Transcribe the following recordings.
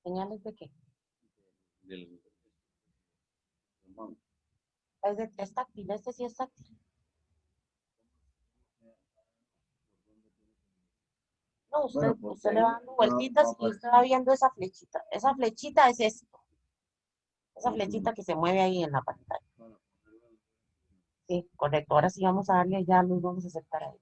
¿Señales de qué? Del, Es táctil, este sí es táctil. No, usted le va dando vueltitas y usted va viendo esa flechita. Esa flechita es esto. Esa flechita que se mueve ahí en la pantalla. Sí, correcto. Ahora sí vamos a darle ya luz, vamos a aceptar ahí.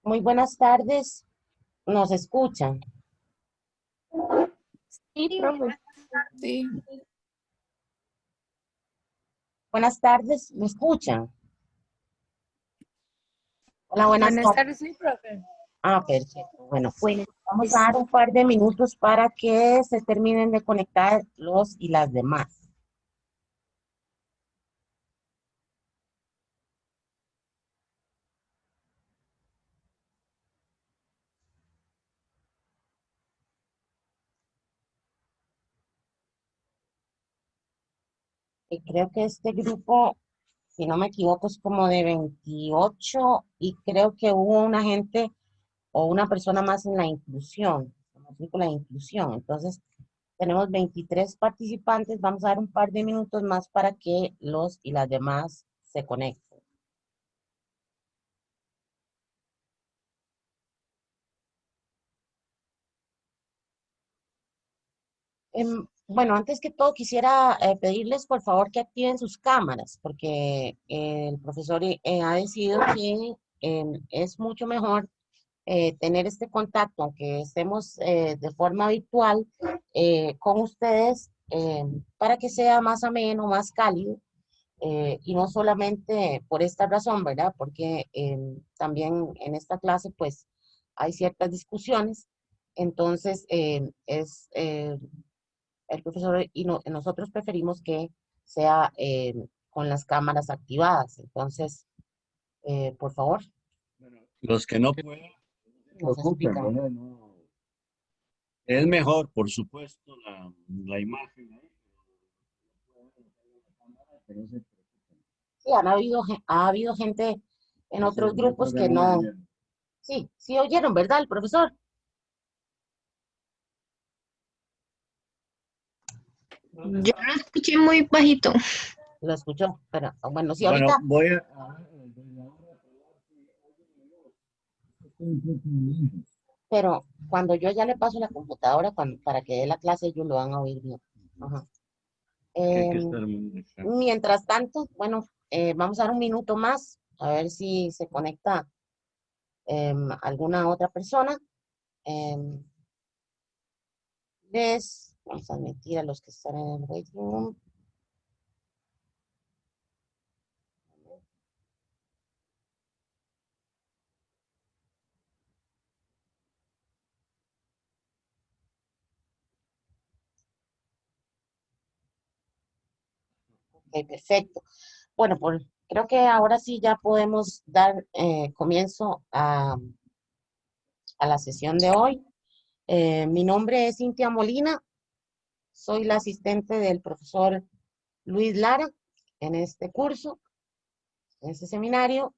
Muy buenas tardes. ¿Nos escuchan? Sí, profe. Sí. Buenas tardes, ¿me escuchan? Hola, buenas Buenas tardes. tardes, sí, profe. Ah, perfecto. Bueno, Buenas vamos a tardes. dar un par de minutos para que se terminen de conectar los y las demás. Y creo que este grupo, si no me equivoco, es como de 28 y creo que hubo una gente o una persona más en la inclusión, en la matrícula de inclusión. Entonces, tenemos 23 participantes. Vamos a dar un par de minutos más para que los y las demás se conecten. Bueno, antes que todo quisiera pedirles por favor que activen sus cámaras, porque el profesor ha decidido que es mucho mejor tener este contacto, aunque estemos de forma virtual con ustedes, para que sea más ameno, más cálido, y no solamente por esta razón, ¿verdad? Porque también en esta clase pues hay ciertas discusiones, entonces el profesor y nosotros preferimos que sea con las cámaras activadas. Entonces, por favor, los que no pueden, no se nos preocupen, explican. ¿verdad? Es mejor, por supuesto, la imagen ahí, pero no se preocupen. Sí, ha habido gente en otros grupos que no. Sí, sí oyeron, ¿verdad, el profesor? Yo lo escuché muy bajito. Lo escuchó, pero bueno, sí, Bueno, ahorita, voy a... pero cuando yo ya le paso la computadora para que dé la clase, ellos lo van a oír bien. Ajá. Que hay que Em, estar muy... Mientras tanto, bueno, vamos a dar un minuto más, a ver si se conecta alguna otra persona. Em, Vamos a admitir a los que están en el waiting room. Ok, perfecto. Bueno, creo que ahora sí ya podemos dar comienzo a la sesión de hoy. Mi nombre es Cintia Molina, soy la asistente del profesor Luis Lara en este curso, en este seminario,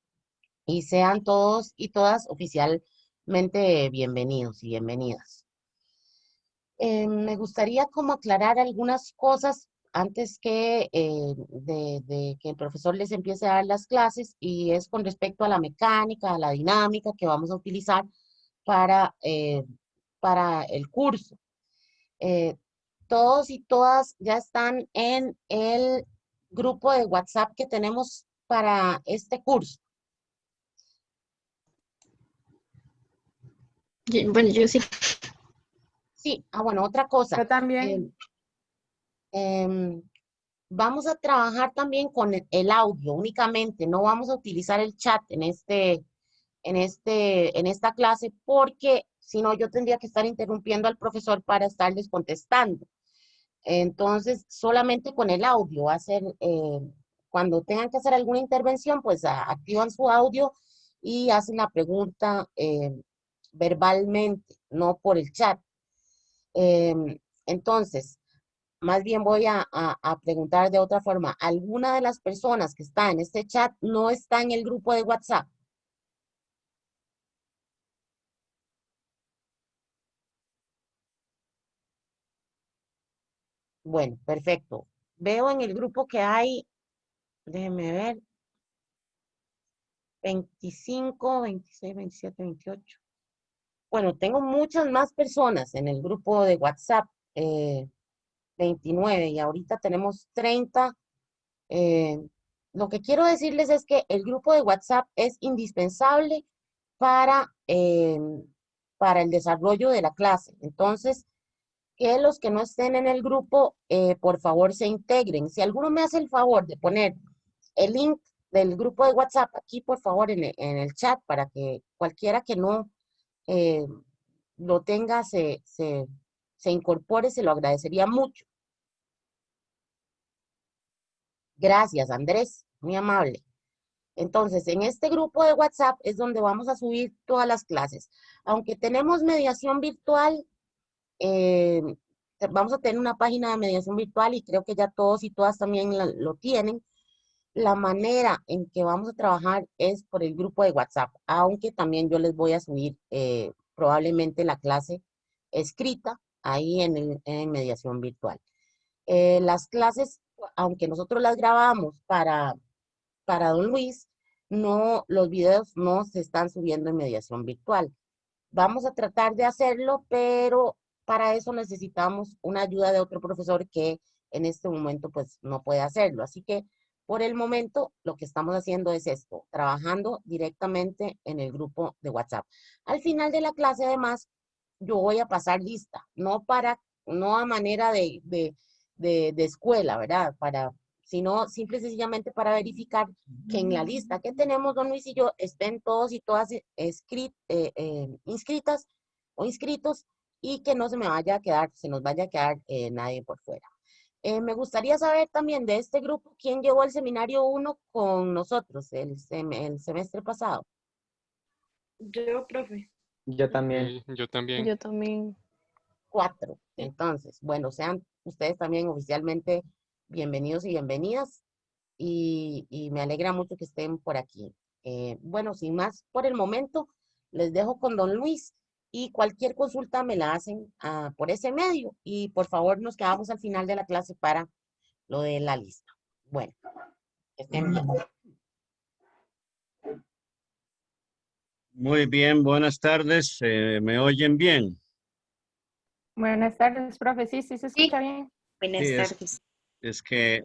y sean todos y todas oficialmente bienvenidos y bienvenidas. Me gustaría como aclarar algunas cosas antes de que el profesor les empiece a dar las clases, y es con respecto a la mecánica, a la dinámica que vamos a utilizar para el curso. Eh, Todos y todas ya están en el grupo de WhatsApp que tenemos para este curso. Bueno, yo sí. Sí, bueno, otra cosa. Yo también. em, em, Vamos a trabajar también con el audio únicamente, no vamos a utilizar el chat en esta clase, porque si no yo tendría que estar interrumpiendo al profesor para estarles contestando. Entonces, solamente con el audio va a ser, cuando tengan que hacer alguna intervención, pues activan su audio y hacen la pregunta verbalmente, no por el chat. Em, Entonces, más bien voy a preguntar de otra forma. ¿Alguna de las personas que está en este chat no está en el grupo de WhatsApp? Bueno, perfecto. Veo en el grupo que hay, déjenme ver, 25, 26, 27, 28. Bueno, tengo muchas más personas en el grupo de WhatsApp, 29, y ahorita tenemos 30. Eh, lo que quiero decirles es que el grupo de WhatsApp es indispensable para el desarrollo de la clase. Entonces, que los que no estén en el grupo, por favor, se integren. Si alguno me hace el favor de poner el link del grupo de WhatsApp aquí, por favor, en el chat, para que cualquiera que no eh, lo tenga se incorpore, se lo agradecería mucho. Gracias, Andrés, muy amable. Entonces, en este grupo de WhatsApp es donde vamos a subir todas las clases. Aunque tenemos mediación virtual, eh, vamos a tener una página de mediación virtual y creo que ya todos y todas también lo tienen. La manera en que vamos a trabajar es por el grupo de WhatsApp, aunque también yo les voy a subir probablemente la clase escrita ahí en mediación virtual. Las clases, aunque nosotros las grabamos para don Luis, no, los videos no se están subiendo en mediación virtual. Vamos a tratar de hacerlo, pero para eso necesitamos una ayuda de otro profesor que en este momento pues no puede hacerlo. Así que por el momento lo que estamos haciendo es esto, trabajando directamente en el grupo de WhatsApp. Al final de la clase además yo voy a pasar lista, no a manera de escuela, ¿verdad? Sino simple y sencillamente para verificar que en la lista que tenemos, don Luis y yo, estén todos y todas inscritas o inscritos y que no se me vaya a quedar, se nos vaya a quedar nadie por fuera. Me gustaría saber también de este grupo, ¿quién llevó el seminario 1 con nosotros el semestre pasado? Yo, profe. Yo también. Sí, yo también. Yo también. 4. Entonces, bueno, sean ustedes también oficialmente bienvenidos y bienvenidas y me alegra mucho que estén por aquí. Bueno, sin más, por el momento, les dejo con don Luis y cualquier consulta me la hacen por ese medio y por favor nos quedamos al final de la clase para lo de la lista. Bueno, que estén bien. Muy bien, buenas tardes. ¿Me oyen bien? Buenas tardes, profe. Sí, sí se escucha bien. Buenas Sí, tardes. es que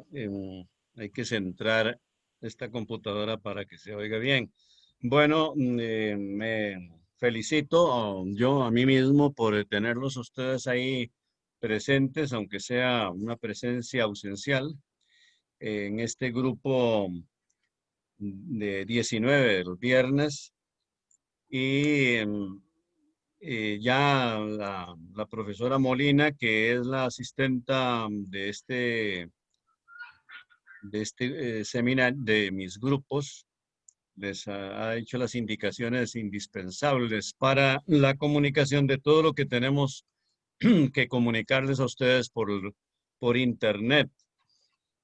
hay que centrar esta computadora para que se oiga bien. Bueno, me felicito yo a mí mismo por tenerlos ustedes ahí presentes, aunque sea una presencia ausencial, en este grupo de 19 de los viernes. Y ya la profesora Molina, que es la asistenta de este seminario, de mis grupos, les ha hecho las indicaciones indispensables para la comunicación de todo lo que tenemos que comunicarles a ustedes por internet.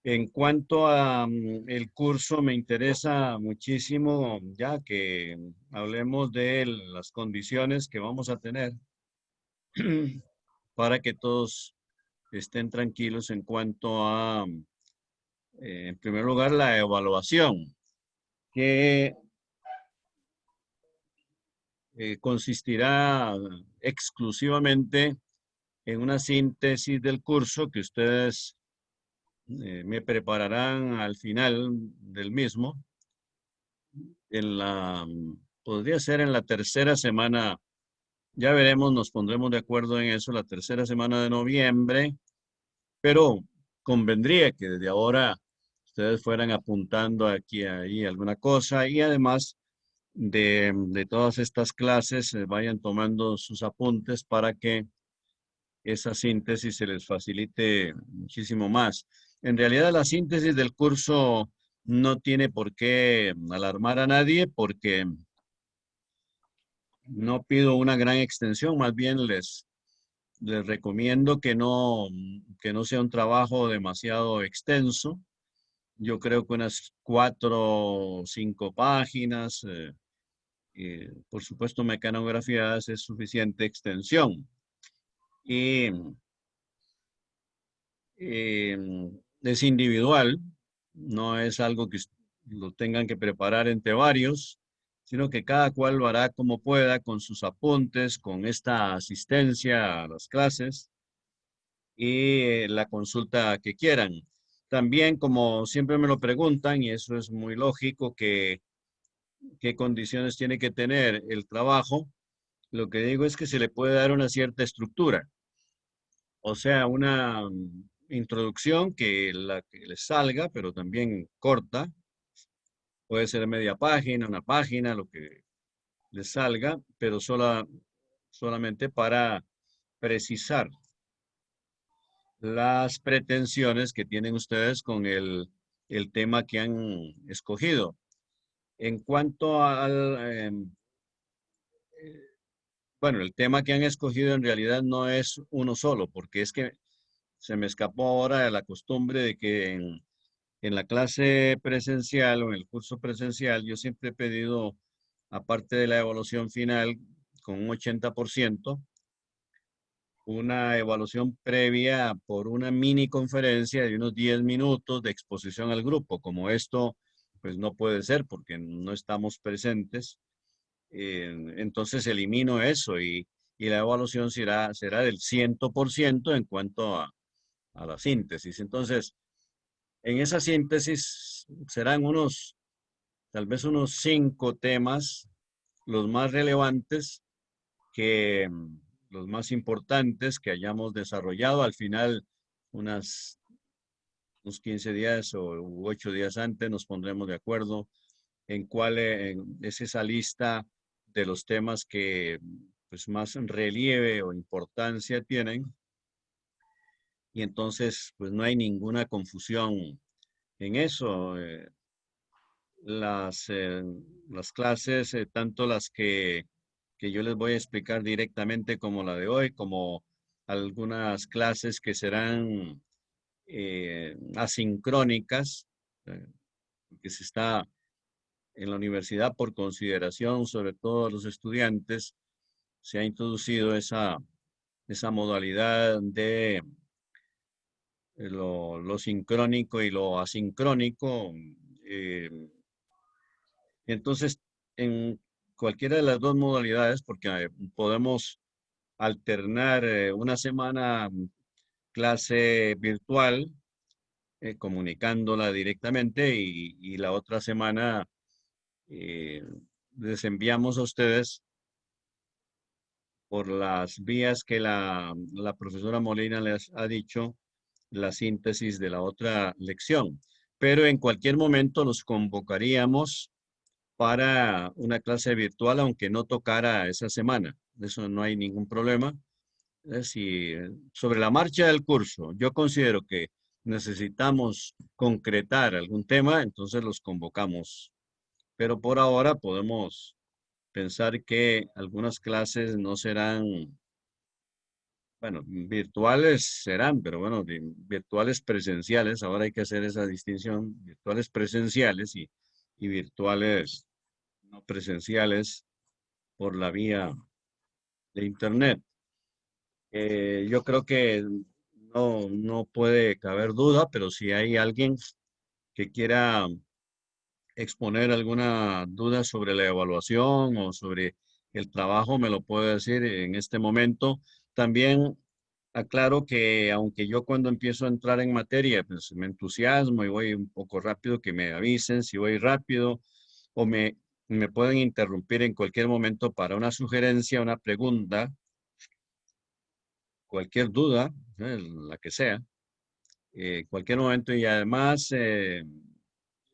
En cuanto a el curso, me interesa muchísimo ya que hablemos de las condiciones que vamos a tener para que todos estén tranquilos en cuanto a, en primer lugar, la evaluación, que consistirá exclusivamente en una síntesis del curso que ustedes me prepararán al final del mismo. Podría ser en la tercera semana, ya veremos, nos pondremos de acuerdo en eso, la tercera semana de noviembre, pero convendría que desde ahora ustedes fueran apuntando aquí y ahí alguna cosa y además de todas estas clases vayan tomando sus apuntes para que esa síntesis se les facilite muchísimo más. En realidad, la síntesis del curso no tiene por qué alarmar a nadie porque no pido una gran extensión, más bien les les recomiendo que no sea un trabajo demasiado extenso. Yo creo que unas 4 o 5 páginas, por supuesto mecanografiadas, es suficiente extensión. Y es individual, no es algo que lo tengan que preparar entre varios, sino que cada cual lo hará como pueda con sus apuntes, con esta asistencia a las clases y la consulta que quieran. También, como siempre me lo preguntan, y eso es muy lógico, que qué condiciones tiene que tener el trabajo, lo que digo es que se le puede dar una cierta estructura, o sea, una introducción que la que les salga, pero también corta, puede ser media página, una página, lo que les salga, pero solamente para precisar las pretensiones que tienen ustedes con el tema que han escogido. En cuanto bueno, el tema que han escogido en realidad no es uno solo, porque es que se me escapó ahora de la costumbre de que en la clase presencial o en el curso presencial yo siempre he pedido, aparte de la evaluación final con un 80%, una evaluación previa por una mini conferencia de unos 10 minutos de exposición al grupo. Como esto, pues no puede ser porque no estamos presentes. Entonces elimino eso y la evaluación será del 100% en cuanto a la síntesis. Entonces, en esa síntesis serán tal vez unos 5 temas, los más relevantes que los más importantes que hayamos desarrollado. Al final, unos 15 días o 8 días antes nos pondremos de acuerdo en cuál es esa lista de los temas que pues, más relieve o importancia tienen. Y entonces, pues no hay ninguna confusión en eso. Las, eh, las clases, tanto las que yo les voy a explicar directamente como la de hoy, como algunas clases que serán asincrónicas, que se está en la universidad por consideración, sobre todo a los estudiantes, se ha introducido esa modalidad de lo sincrónico y lo asincrónico. eh, Entonces, en cualquiera de las dos modalidades, porque podemos alternar una semana clase virtual, comunicándola directamente, y la otra semana eh, les enviamos a ustedes por las vías que la profesora Molina les ha dicho, la síntesis de la otra lección. Pero en cualquier momento los convocaríamos para una clase virtual, aunque no tocara esa semana. Eso no hay ningún problema. Si sobre la marcha del curso yo considero que necesitamos concretar algún tema, entonces los convocamos. Pero por ahora podemos pensar que algunas clases no serán, bueno, virtuales serán, pero bueno, virtuales presenciales. Ahora hay que hacer esa distinción, virtuales presenciales y virtuales no presenciales por la vía de Internet. Yo creo que no puede caber duda, pero si hay alguien que quiera exponer alguna duda sobre la evaluación o sobre el trabajo, me lo puede decir en este momento. También aclaro que aunque yo cuando empiezo a entrar en materia, pues me entusiasmo y voy un poco rápido, que me avisen si voy rápido o me pueden interrumpir en cualquier momento para una sugerencia, una pregunta, cualquier duda, la que sea, cualquier momento. Y además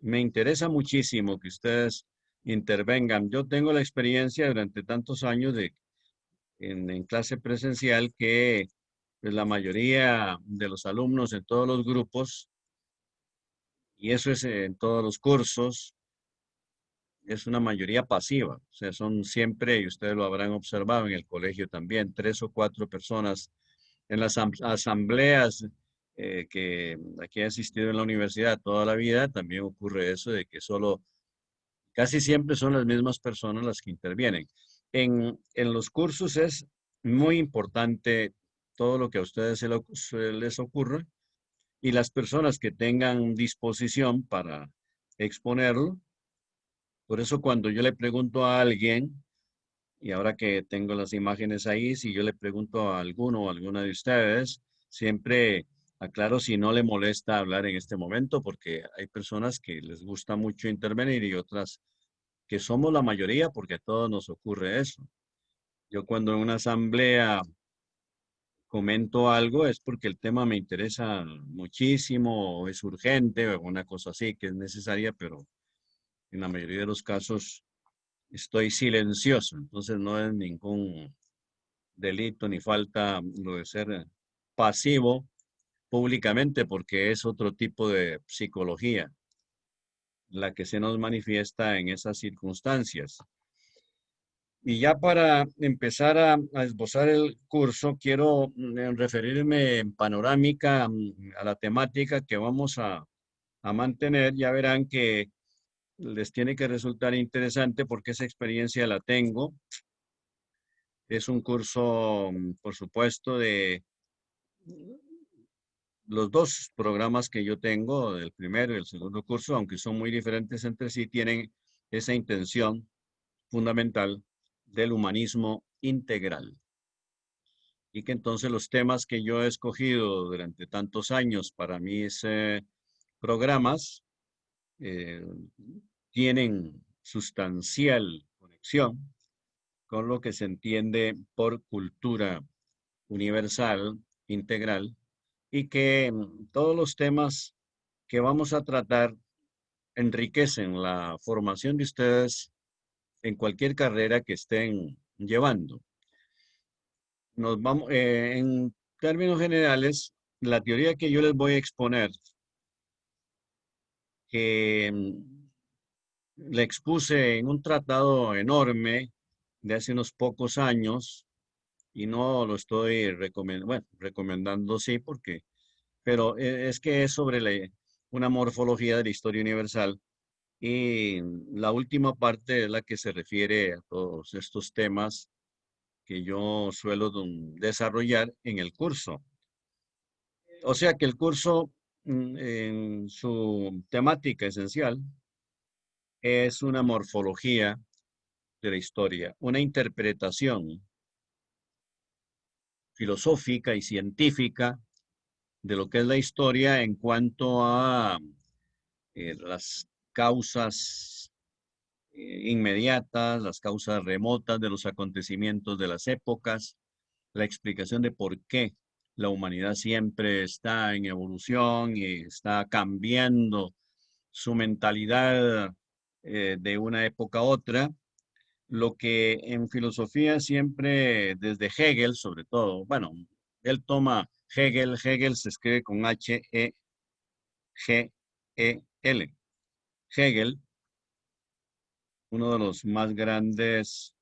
me interesa muchísimo que ustedes intervengan. Yo tengo la experiencia durante tantos años en clase presencial que pues, la mayoría de los alumnos en todos los grupos, y eso es en todos los cursos, es una mayoría pasiva. O sea, son siempre, y ustedes lo habrán observado en el colegio también, 3 o 4 personas en las asambleas que aquí he asistido en la universidad toda la vida, también ocurre eso de que casi siempre son las mismas personas las que intervienen. En los cursos es muy importante todo lo que a ustedes se les ocurra y las personas que tengan disposición para exponerlo. Por eso cuando yo le pregunto a alguien, y ahora que tengo las imágenes ahí, si yo le pregunto a alguno o alguna de ustedes, siempre aclaro si no le molesta hablar en este momento, porque hay personas que les gusta mucho intervenir y otras que somos la mayoría, porque a todos nos ocurre eso. Yo cuando en una asamblea comento algo es porque el tema me interesa muchísimo, o es urgente, o una cosa así que es necesaria, pero en la mayoría de los casos estoy silencioso, entonces no es ningún delito ni falta lo de ser pasivo públicamente, porque es otro tipo de psicología la que se nos manifiesta en esas circunstancias. Y ya para empezar a esbozar el curso, quiero referirme en panorámica a la temática que vamos a mantener. Ya verán que les tiene que resultar interesante porque esa experiencia la tengo. Es un curso, por supuesto, de los dos programas que yo tengo, el primero y el segundo curso, aunque son muy diferentes entre sí, tienen esa intención fundamental del humanismo integral. Y que entonces los temas que yo he escogido durante tantos años para mis programas eh, tienen sustancial conexión con lo que se entiende por cultura universal, integral, y que todos los temas que vamos a tratar enriquecen la formación de ustedes en cualquier carrera que estén llevando. En términos generales, la teoría que yo les voy a exponer, que la expuse en un tratado enorme de hace unos pocos años, y no lo estoy recomendando, sí, pero es que es sobre una morfología de la historia universal. Y la última parte es la que se refiere a todos estos temas que yo suelo desarrollar en el curso. O sea que el curso, en su temática esencial, es una morfología de la historia, una interpretación filosófica y científica de lo que es la historia en cuanto a las causas inmediatas, las causas remotas de los acontecimientos de las épocas, la explicación de por qué la humanidad siempre está en evolución y está cambiando su mentalidad de una época a otra, lo que en filosofía siempre, desde Hegel sobre todo, bueno, él toma Hegel se escribe con H-E-G-E-L, Hegel, uno de los más grandes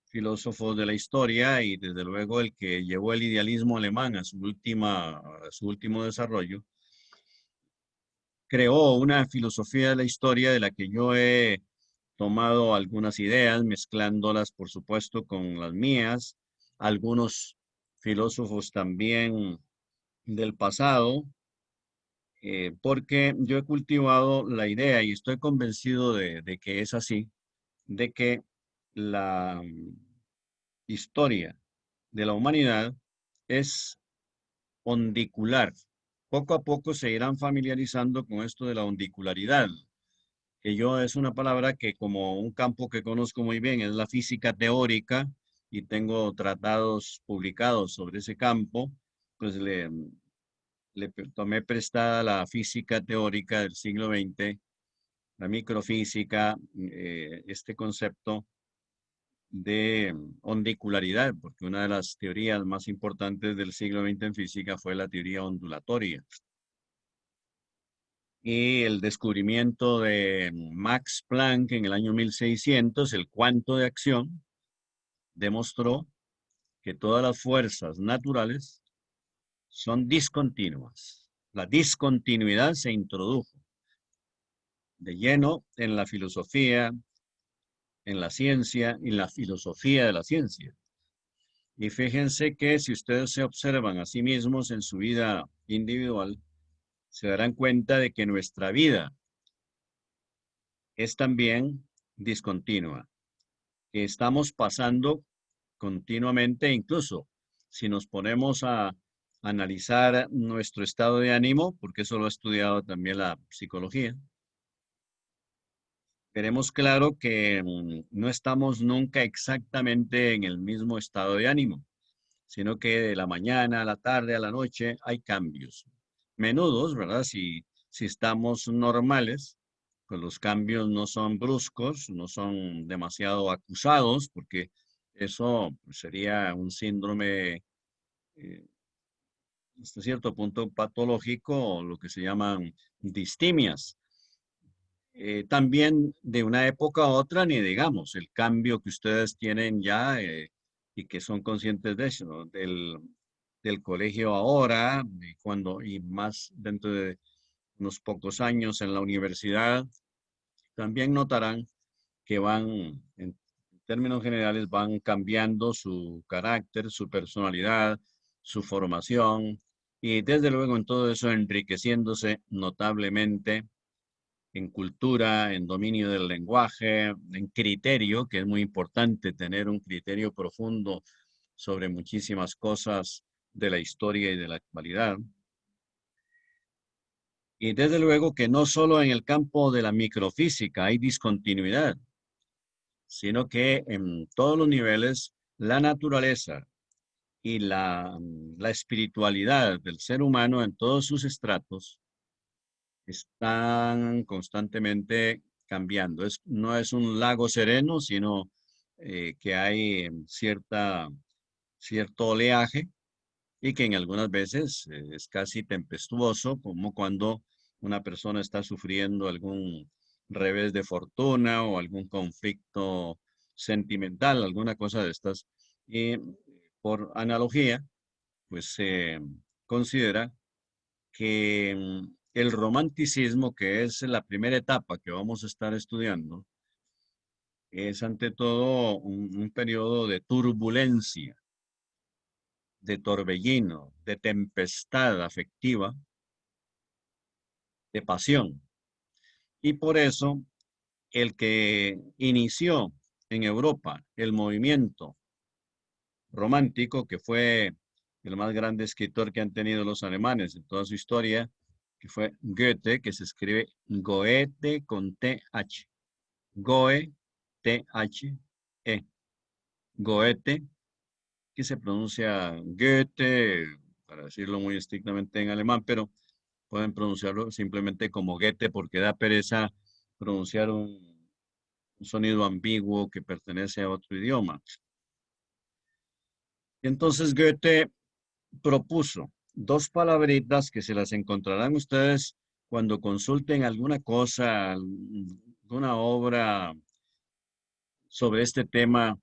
filósofos de la historia y desde luego el que llevó el idealismo alemán a su último desarrollo, creó una filosofía de la historia de la que yo he tomado algunas ideas, mezclándolas, por supuesto, con las mías, algunos filósofos también del pasado, porque yo he cultivado la idea y estoy convencido de que es así, de que la historia de la humanidad es ondicular. Poco a poco se irán familiarizando con esto de la ondicularidad, que yo es una palabra que como un campo que conozco muy bien es la física teórica y tengo tratados publicados sobre ese campo, pues le tomé prestada la física teórica del siglo XX, la microfísica, este concepto de ondicularidad, porque una de las teorías más importantes del siglo XX en física fue la teoría ondulatoria. Y el descubrimiento de Max Planck en el año 1600, el cuanto de acción, demostró que todas las fuerzas naturales son discontinuas. La discontinuidad se introdujo de lleno en la filosofía, en la ciencia y la filosofía de la ciencia. Y fíjense que si ustedes se observan a sí mismos en su vida individual, se darán cuenta de que nuestra vida es también discontinua, que estamos pasando continuamente, incluso si nos ponemos a analizar nuestro estado de ánimo, porque eso lo ha estudiado también la psicología, veremos claro que no estamos nunca exactamente en el mismo estado de ánimo, sino que de la mañana a la tarde a la noche hay cambios. Menudos, ¿verdad? Si estamos normales, pues los cambios no son bruscos, no son demasiado acusados, porque eso sería un síndrome hasta cierto punto patológico, o lo que se llaman distimias. También de una época a otra, ni digamos, el cambio que ustedes tienen ya y que son conscientes de eso, ¿no? Del colegio ahora y más dentro de unos pocos años en la universidad, también notarán que en términos generales, van cambiando su carácter, su personalidad, su formación y desde luego en todo eso enriqueciéndose notablemente en cultura, en dominio del lenguaje, en criterio, que es muy importante tener un criterio profundo sobre muchísimas cosas de la historia y de la actualidad. Y desde luego que no solo en el campo de la microfísica hay discontinuidad, sino que en todos los niveles la naturaleza y la espiritualidad del ser humano en todos sus estratos están constantemente cambiando. No es un lago sereno, sino que hay cierto oleaje y que en algunas veces es casi tempestuoso, como cuando una persona está sufriendo algún revés de fortuna o algún conflicto sentimental, alguna cosa de estas. Y por analogía, pues se considera que el romanticismo, que es la primera etapa que vamos a estar estudiando, es ante todo un periodo de turbulencia, de torbellino, de tempestad afectiva, de pasión. Y por eso el que inició en Europa el movimiento romántico, que fue el más grande escritor que han tenido los alemanes en toda su historia, que fue Goethe, que se escribe Goethe con TH. Goe, T-H-E. Goethe, que se pronuncia Goethe, para decirlo muy estrictamente en alemán, pero pueden pronunciarlo simplemente como Goethe porque da pereza pronunciar un sonido ambiguo que pertenece a otro idioma. Entonces Goethe propuso dos palabritas que se las encontrarán ustedes cuando consulten alguna cosa, alguna obra sobre este tema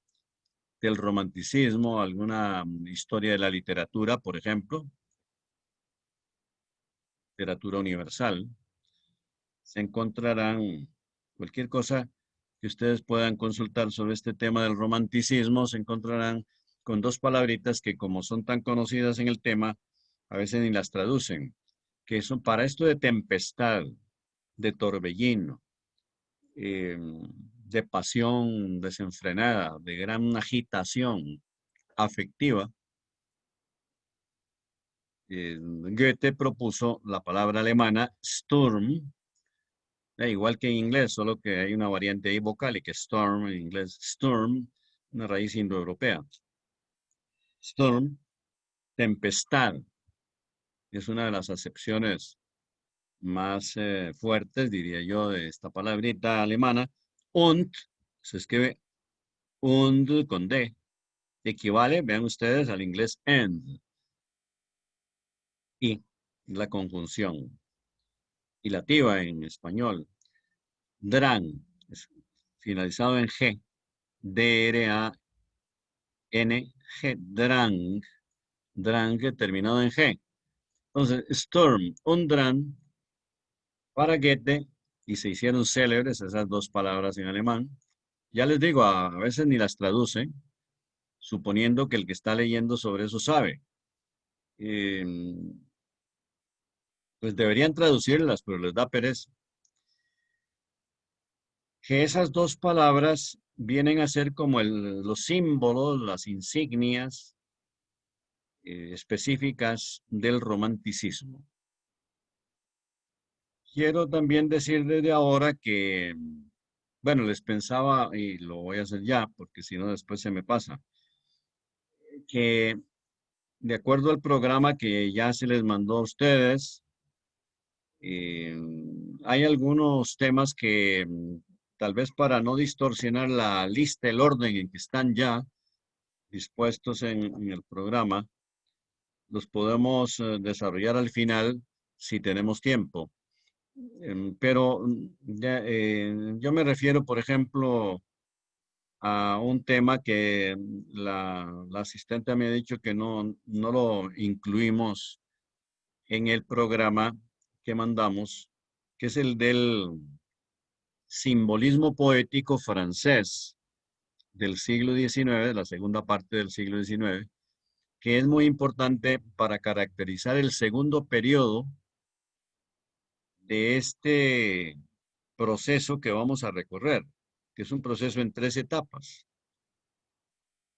del romanticismo, alguna historia de la literatura, por ejemplo, literatura universal, se encontrarán cualquier cosa que ustedes puedan consultar sobre este tema del romanticismo, se encontrarán con dos palabritas que como son tan conocidas en el tema, a veces ni las traducen, que son para esto de tempestad, de torbellino, de pasión desenfrenada, de gran agitación afectiva. Goethe propuso la palabra alemana Sturm, igual que en inglés, solo que hay una variante ahí vocálica, storm en inglés, Sturm, una raíz indoeuropea. Storm, tempestad, es una de las acepciones más fuertes, diría yo, de esta palabrita alemana. Und, se escribe und con D, equivale, vean ustedes, al inglés end. Y la conjunción ilativa en español, Drang, finalizado en G, D-R-A-N-G, Drang, Drang terminado en G. Entonces, Sturm und Drang para Goethe, y se hicieron célebres esas dos palabras en alemán. Ya les digo, a veces ni las traducen, suponiendo que el que está leyendo sobre eso sabe. Pues deberían traducirlas, pero les da pereza. Que esas dos palabras vienen a ser como los símbolos, las insignias específicas del romanticismo. Quiero también decir desde ahora que, bueno, les pensaba, y lo voy a hacer ya, porque si no después se me pasa, que de acuerdo al programa que ya se les mandó a ustedes, eh, hay algunos temas que tal vez para no distorsionar la lista, el orden en que están ya dispuestos en el programa, los podemos desarrollar al final si tenemos tiempo. Pero yo me refiero, por ejemplo, a un tema que la asistente me ha dicho que no lo incluimos en el programa que mandamos, que es el del simbolismo poético francés del siglo XIX, de la segunda parte del siglo XIX, que es muy importante para caracterizar el segundo periodo de este proceso que vamos a recorrer, que es un proceso en tres etapas,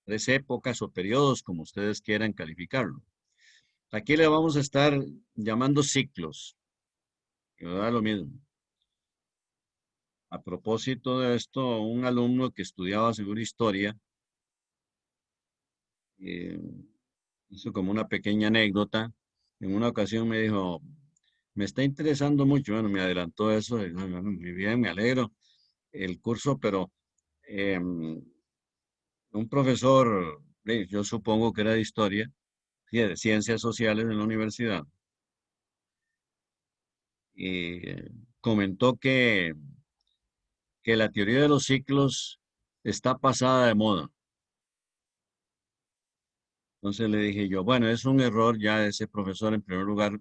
tres épocas o periodos, como ustedes quieran calificarlo. Aquí le vamos a estar llamando ciclos, que me da lo mismo. A propósito de esto, un alumno que estudiaba seguro historia eh, hizo como una pequeña anécdota. En una ocasión me dijo, me está interesando mucho, bueno, me adelantó eso, y, "No, muy bien, me alegro el curso, pero un profesor, yo supongo que era de historia, y de ciencias sociales en la universidad, y comentó que la teoría de los ciclos está pasada de moda. Entonces le dije yo, bueno, es un error ya de ese profesor en primer lugar,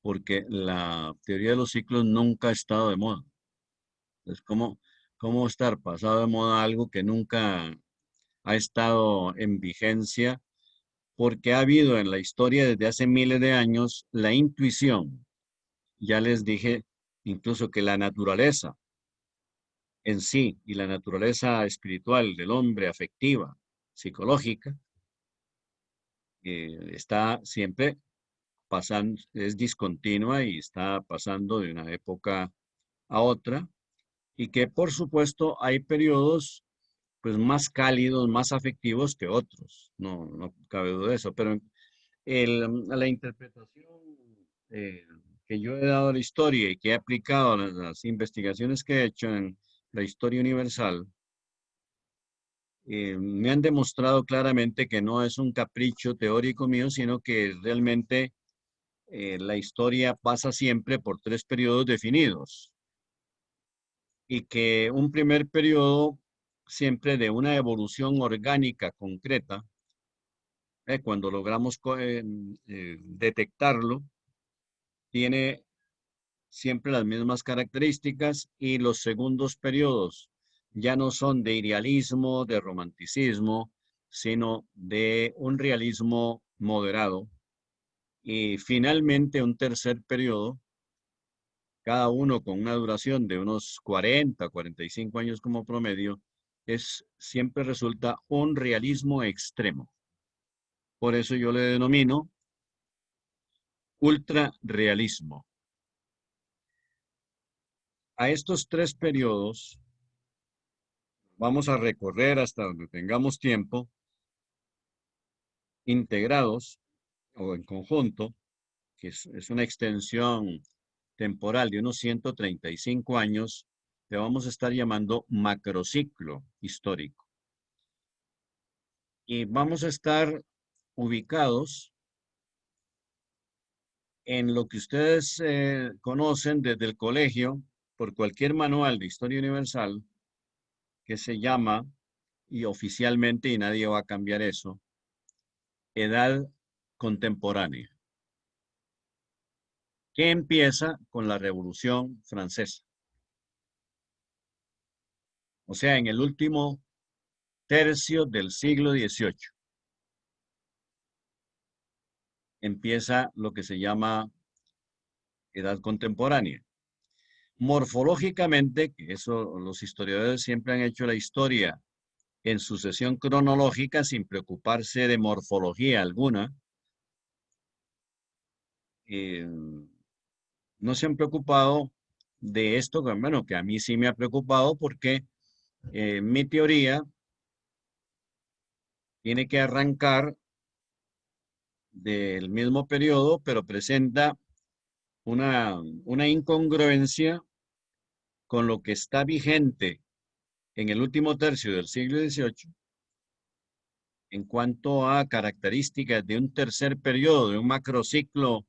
porque la teoría de los ciclos nunca ha estado de moda. Es como, ¿cómo estar pasado de moda algo que nunca ha estado en vigencia? Porque ha habido en la historia desde hace miles de años la intuición. Ya les dije incluso que la naturaleza en sí y la naturaleza espiritual del hombre, afectiva, psicológica, está siempre pasando, es discontinua y está pasando de una época a otra, y que por supuesto hay periodos pues más cálidos, más afectivos que otros, no cabe duda de eso, pero la interpretación eh, que yo he dado a la historia y que he aplicado a las investigaciones que he hecho en la historia universal, me han demostrado claramente que no es un capricho teórico mío, sino que realmente la historia pasa siempre por tres periodos definidos y que un primer periodo siempre de una evolución orgánica concreta, cuando logramos detectarlo, tiene siempre las mismas características, y los segundos periodos ya no son de idealismo, de romanticismo, sino de un realismo moderado. Y finalmente un tercer periodo, cada uno con una duración de unos 40, 45 años como promedio, siempre resulta un realismo extremo. Por eso yo le denomino ultrarrealismo. A estos tres periodos vamos a recorrer hasta donde tengamos tiempo, integrados o en conjunto, que es una extensión temporal de unos 135 años, le vamos a estar llamando macrociclo histórico. Y vamos a estar ubicados en lo que ustedes conocen desde el colegio, por cualquier manual de historia universal, que se llama, y oficialmente, y nadie va a cambiar eso, edad contemporánea. que empieza con la Revolución Francesa. O sea, en el último tercio del siglo XVIII empieza lo que se llama Edad Contemporánea. Morfológicamente, que eso los historiadores siempre han hecho la historia en sucesión cronológica sin preocuparse de morfología alguna, no se han preocupado de esto, bueno, que a mí sí me ha preocupado porque mi teoría tiene que arrancar del mismo periodo, pero presenta una incongruencia con lo que está vigente en el último tercio del siglo XVIII en cuanto a características de un tercer periodo, de un macrociclo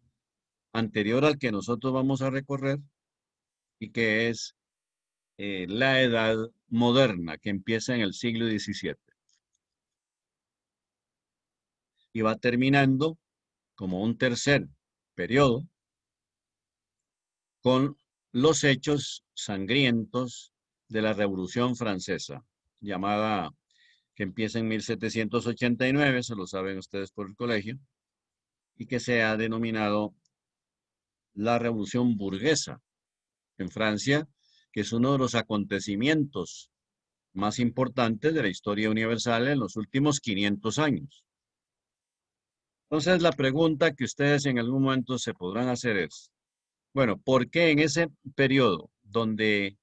anterior al que nosotros vamos a recorrer y que es la edad moderna que empieza en el siglo XVII y va terminando como un tercer periodo con los hechos sangrientos de la Revolución Francesa, llamada, que empieza en 1789, se lo saben ustedes por el colegio, y que se ha denominado la Revolución Burguesa en Francia, que es uno de los acontecimientos más importantes de la historia universal en los últimos 500 años. Entonces, la pregunta que ustedes en algún momento se podrán hacer es, bueno, ¿por qué en ese periodo donde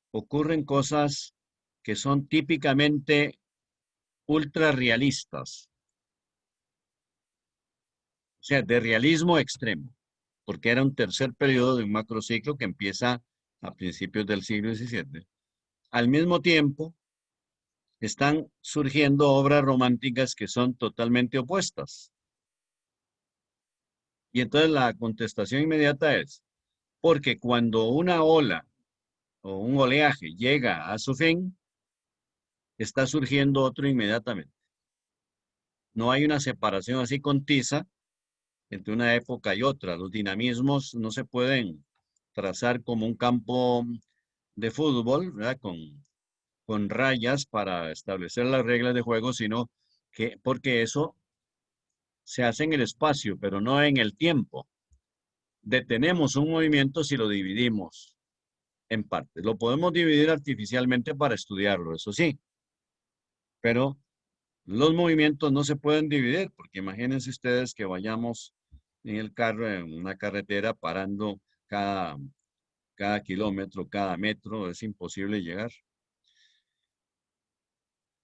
ocurren cosas que son típicamente ultra realistas, o sea, de realismo extremo, porque era un tercer periodo de un macrociclo que empieza a principios del siglo XVII, al mismo tiempo están surgiendo obras románticas que son totalmente opuestas? Y entonces la contestación inmediata es, porque cuando una ola o un oleaje llega a su fin, está surgiendo otro inmediatamente. No hay una separación así con tiza entre una época y otra. Los dinamismos no se pueden trazar como un campo de fútbol, ¿verdad? Con rayas para establecer las reglas de juego, sino que porque eso se hace en el espacio, pero no en el tiempo. Detenemos un movimiento si lo dividimos en partes. Lo podemos dividir artificialmente para estudiarlo, eso sí, pero los movimientos no se pueden dividir, porque imagínense ustedes que vayamos en el carro, en una carretera, parando cada kilómetro, cada metro, es imposible llegar.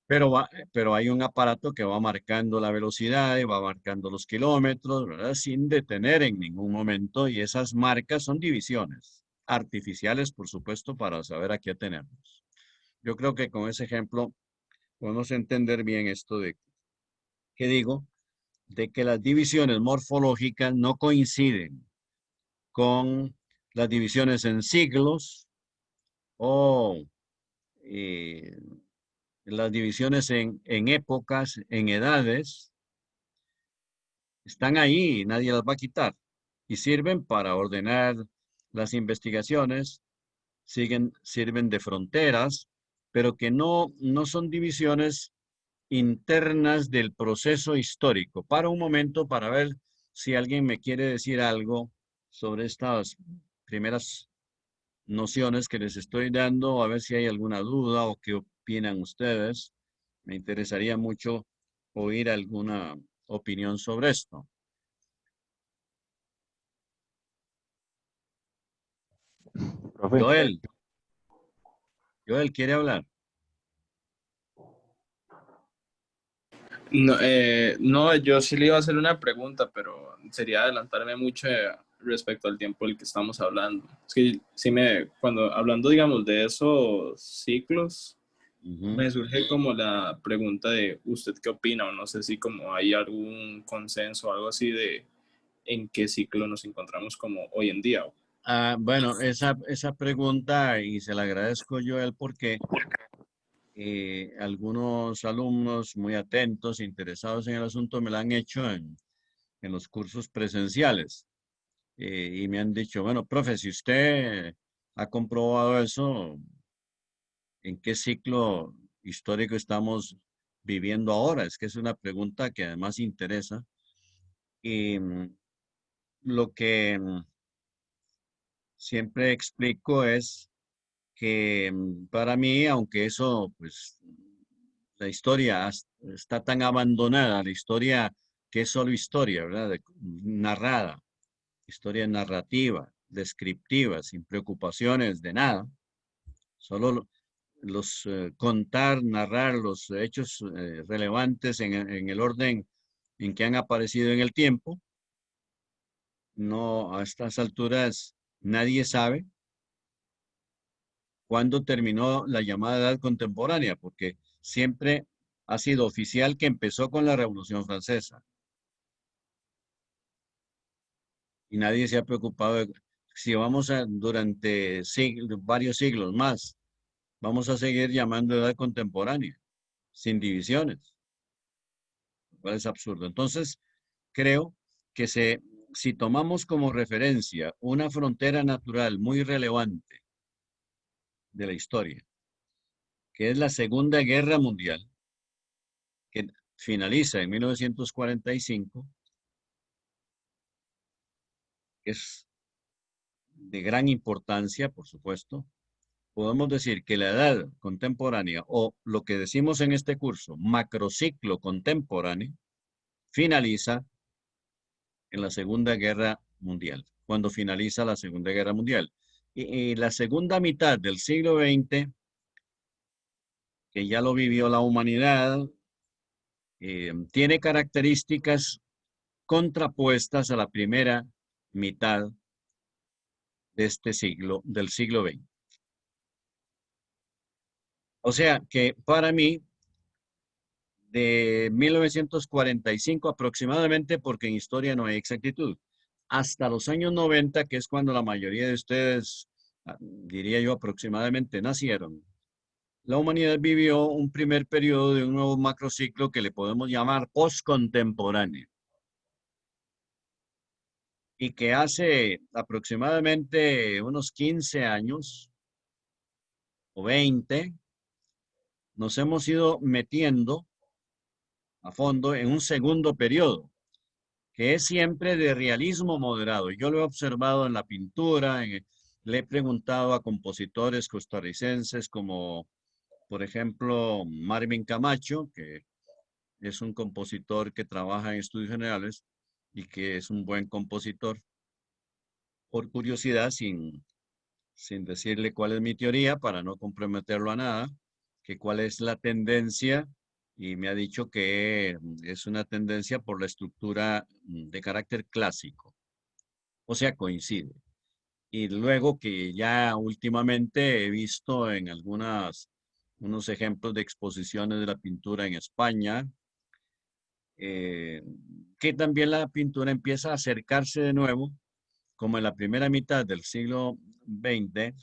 Pero hay un aparato que va marcando la velocidad y va marcando los kilómetros, ¿verdad? Sin detener en ningún momento, y esas marcas son divisiones artificiales, por supuesto, para saber a qué atenernos. Yo creo que con ese ejemplo podemos entender bien esto de que digo, de que las divisiones morfológicas no coinciden con las divisiones en siglos o las divisiones en épocas, en edades. Están ahí y nadie las va a quitar. Y sirven para ordenar las investigaciones, sirven de fronteras, pero que no son divisiones internas del proceso histórico. Para un momento para ver si alguien me quiere decir algo sobre estas primeras nociones que les estoy dando, a ver si hay alguna duda o qué opinan ustedes. Me interesaría mucho oír alguna opinión sobre esto. Profe, Joel, Joel, ¿quiere hablar? No, no, yo sí le iba a hacer una pregunta, pero sería adelantarme mucho respecto al tiempo del que estamos hablando. Es que sí cuando hablando, digamos, de esos ciclos, me surge como la pregunta de ¿usted qué opina? O no sé si como hay algún consenso o algo así de en qué ciclo nos encontramos como hoy en día. Bueno, esa pregunta, y se la agradezco, Joel, porque algunos alumnos muy atentos, interesados en el asunto, me la han hecho en los cursos presenciales. y me han dicho, bueno, profe, si usted ha comprobado eso, ¿en qué ciclo histórico estamos viviendo ahora? Es que es una pregunta que además interesa. Y lo que siempre explico es que para mí, aunque eso, pues, la historia está tan abandonada, la historia que es solo historia, ¿verdad? Narrada, historia narrativa, descriptiva, sin preocupaciones de nada, solo los contar, narrar los hechos relevantes en el orden en que han aparecido en el tiempo. No, a estas alturas nadie sabe cuándo terminó la llamada edad contemporánea, porque siempre ha sido oficial que empezó con la Revolución Francesa. Y nadie se ha preocupado de si vamos a, durante varios siglos más, vamos a seguir llamando edad contemporánea, sin divisiones, lo cual es absurdo. Entonces, creo que si tomamos como referencia una frontera natural muy relevante de la historia, que es la Segunda Guerra Mundial, que finaliza en 1945, que es de gran importancia, por supuesto, podemos decir que la edad contemporánea, o lo que decimos en este curso, macrociclo contemporáneo, finaliza en la Segunda Guerra Mundial, cuando finaliza la Segunda Guerra Mundial. Y la segunda mitad del siglo XX, que ya lo vivió la humanidad, tiene características contrapuestas a la primera mitad de este siglo, del siglo XX. O sea que para mí, de 1945 aproximadamente, porque en historia no hay exactitud, hasta los años 90, que es cuando la mayoría de ustedes, diría yo, aproximadamente nacieron, la humanidad vivió un primer periodo de un nuevo macrociclo que le podemos llamar postcontemporáneo. Y que hace aproximadamente unos 15 años o 20, nos hemos ido metiendo a fondo en un segundo periodo, que es siempre de realismo moderado. Yo lo he observado en la pintura, le he preguntado a compositores costarricenses como, por ejemplo, Marvin Camacho, que es un compositor que trabaja en estudios generales y que es un buen compositor, por curiosidad, sin decirle cuál es mi teoría para no comprometerlo a nada, que cuál es la tendencia, y me ha dicho que es una tendencia por la estructura de carácter clásico, o sea, coincide. Y luego que ya últimamente he visto en unos ejemplos de exposiciones de la pintura en España, que también la pintura empieza a acercarse de nuevo, como en la primera mitad del siglo XX,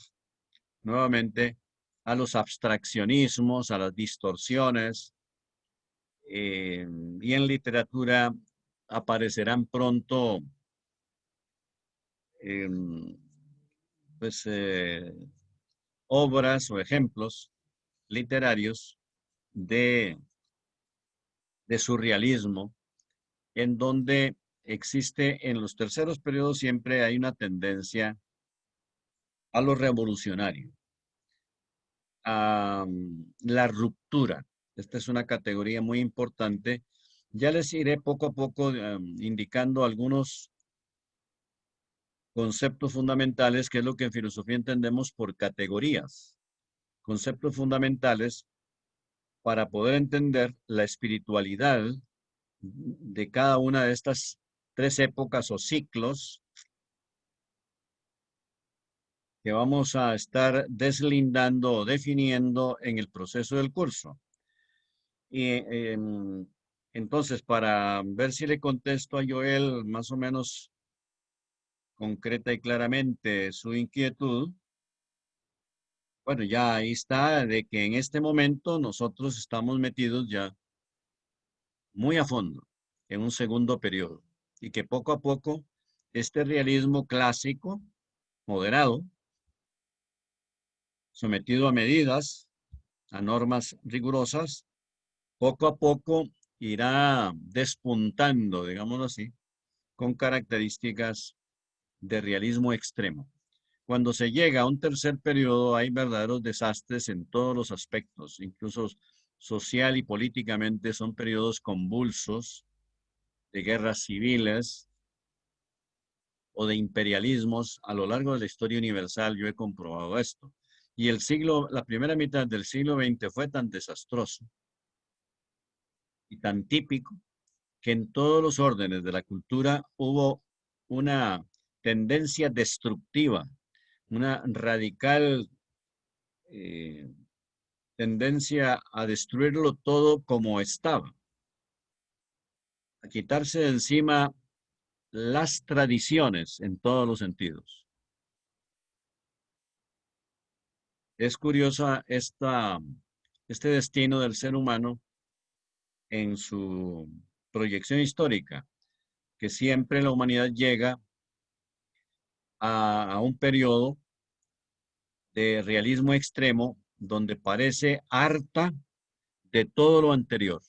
nuevamente a los abstraccionismos, a las distorsiones, y en literatura aparecerán pronto eh, pues, obras o ejemplos literarios de, de surrealismo, en donde existe en los terceros periodos siempre hay una tendencia a lo revolucionario, a la ruptura. Esta es una categoría muy importante. Ya les iré poco a poco indicando algunos conceptos fundamentales, que es lo que en filosofía entendemos por categorías. Conceptos fundamentales para poder entender la espiritualidad de cada una de estas tres épocas o ciclos que vamos a estar deslindando o definiendo en el proceso del curso. Y entonces, para ver si le contesto a Joel más o menos concreta y claramente su inquietud, bueno, ya ahí está, de que en este momento nosotros estamos metidos ya muy a fondo en un segundo periodo y que poco a poco este realismo clásico, moderado, sometido a medidas, a normas rigurosas, poco a poco irá despuntando, digámoslo así, con características de realismo extremo. Cuando se llega a un tercer periodo hay verdaderos desastres en todos los aspectos, incluso social y políticamente son periodos convulsos de guerras civiles o de imperialismos a lo largo de la historia universal. Yo he comprobado esto. Y la primera mitad del siglo XX fue tan desastroso y tan típico que en todos los órdenes de la cultura hubo una tendencia destructiva, una radical tendencia a destruirlo todo como estaba, a quitarse de encima las tradiciones en todos los sentidos. Es curiosa este destino del ser humano en su proyección histórica, que siempre la humanidad llega a un periodo de realismo extremo donde parece harta de todo lo anterior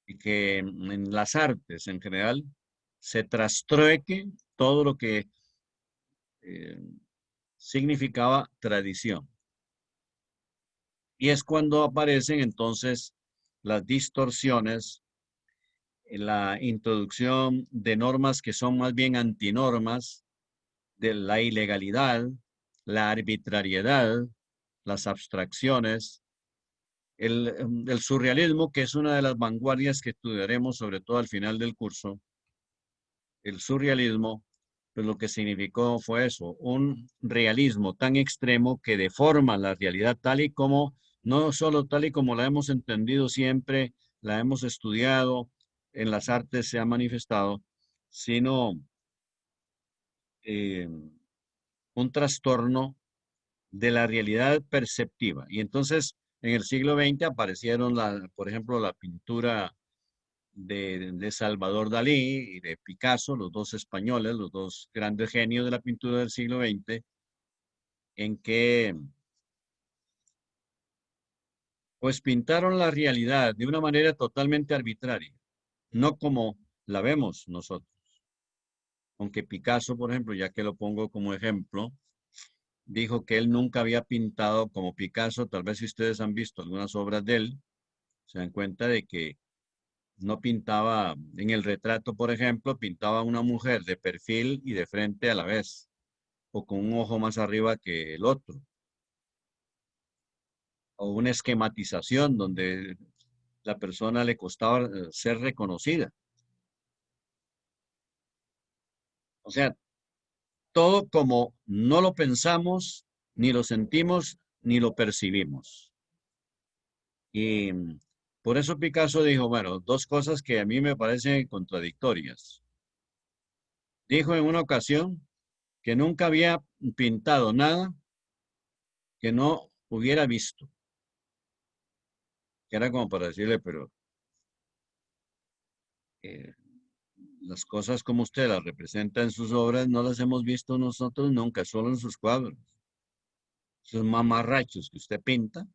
y que en las artes en general se trastrueque todo lo que eh, significaba tradición. Y es cuando aparecen entonces las distorsiones, la introducción de normas que son más bien antinormas, de la ilegalidad, la arbitrariedad, las abstracciones, el surrealismo, que es una de las vanguardias que estudiaremos sobre todo al final del curso. El surrealismo, pues lo que significó fue eso, un realismo tan extremo que deforma la realidad tal y como, no solo tal y como la hemos entendido siempre, la hemos estudiado, en las artes se ha manifestado, sino eh, un trastorno de la realidad perceptiva. Y entonces, en el siglo XX aparecieron, por ejemplo, la pintura de Salvador Dalí y de Picasso, los dos españoles, los dos grandes genios de la pintura del siglo XX, en que pues pintaron la realidad de una manera totalmente arbitraria, no como la vemos nosotros. Aunque Picasso, por ejemplo, ya que lo pongo como ejemplo, dijo que él nunca había pintado como Picasso. Tal vez si ustedes han visto algunas obras de él, se dan cuenta de que no pintaba en el retrato, por ejemplo, pintaba a una mujer de perfil y de frente a la vez, o con un ojo más arriba que el otro, o una esquematización donde la persona le costaba ser reconocida. O sea, todo como no lo pensamos, ni lo sentimos, ni lo percibimos. Y por eso Picasso dijo, bueno, dos cosas que a mí me parecen contradictorias. Dijo en una ocasión que nunca había pintado nada que no hubiera visto. Que era como para decirle, pero eh, las cosas como usted las representa en sus obras no las hemos visto nosotros nunca, solo en sus cuadros. Esos mamarrachos que usted pinta,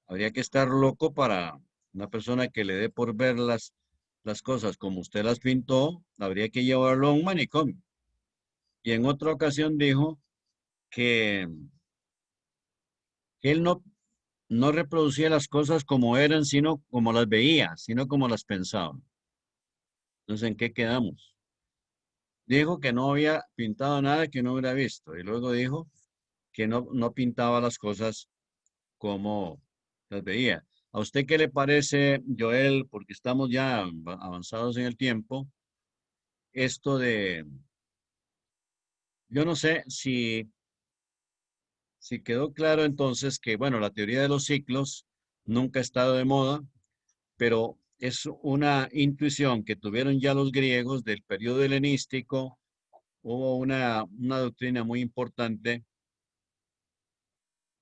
habría que estar loco para una persona que le dé por ver las cosas como usted las pintó, habría que llevarlo a un manicomio. Y en otra ocasión dijo que, que él no reproducía las cosas como eran, sino como las veía, sino como las pensaba. Entonces, ¿en qué quedamos? Dijo que no había pintado nada que no hubiera visto. Y luego dijo que no pintaba las cosas como las veía. ¿A usted qué le parece, Joel? Porque estamos ya avanzados en el tiempo. Esto de, yo no sé si quedó claro entonces que, bueno, la teoría de los ciclos nunca ha estado de moda, pero es una intuición que tuvieron ya los griegos del periodo helenístico. Hubo una doctrina muy importante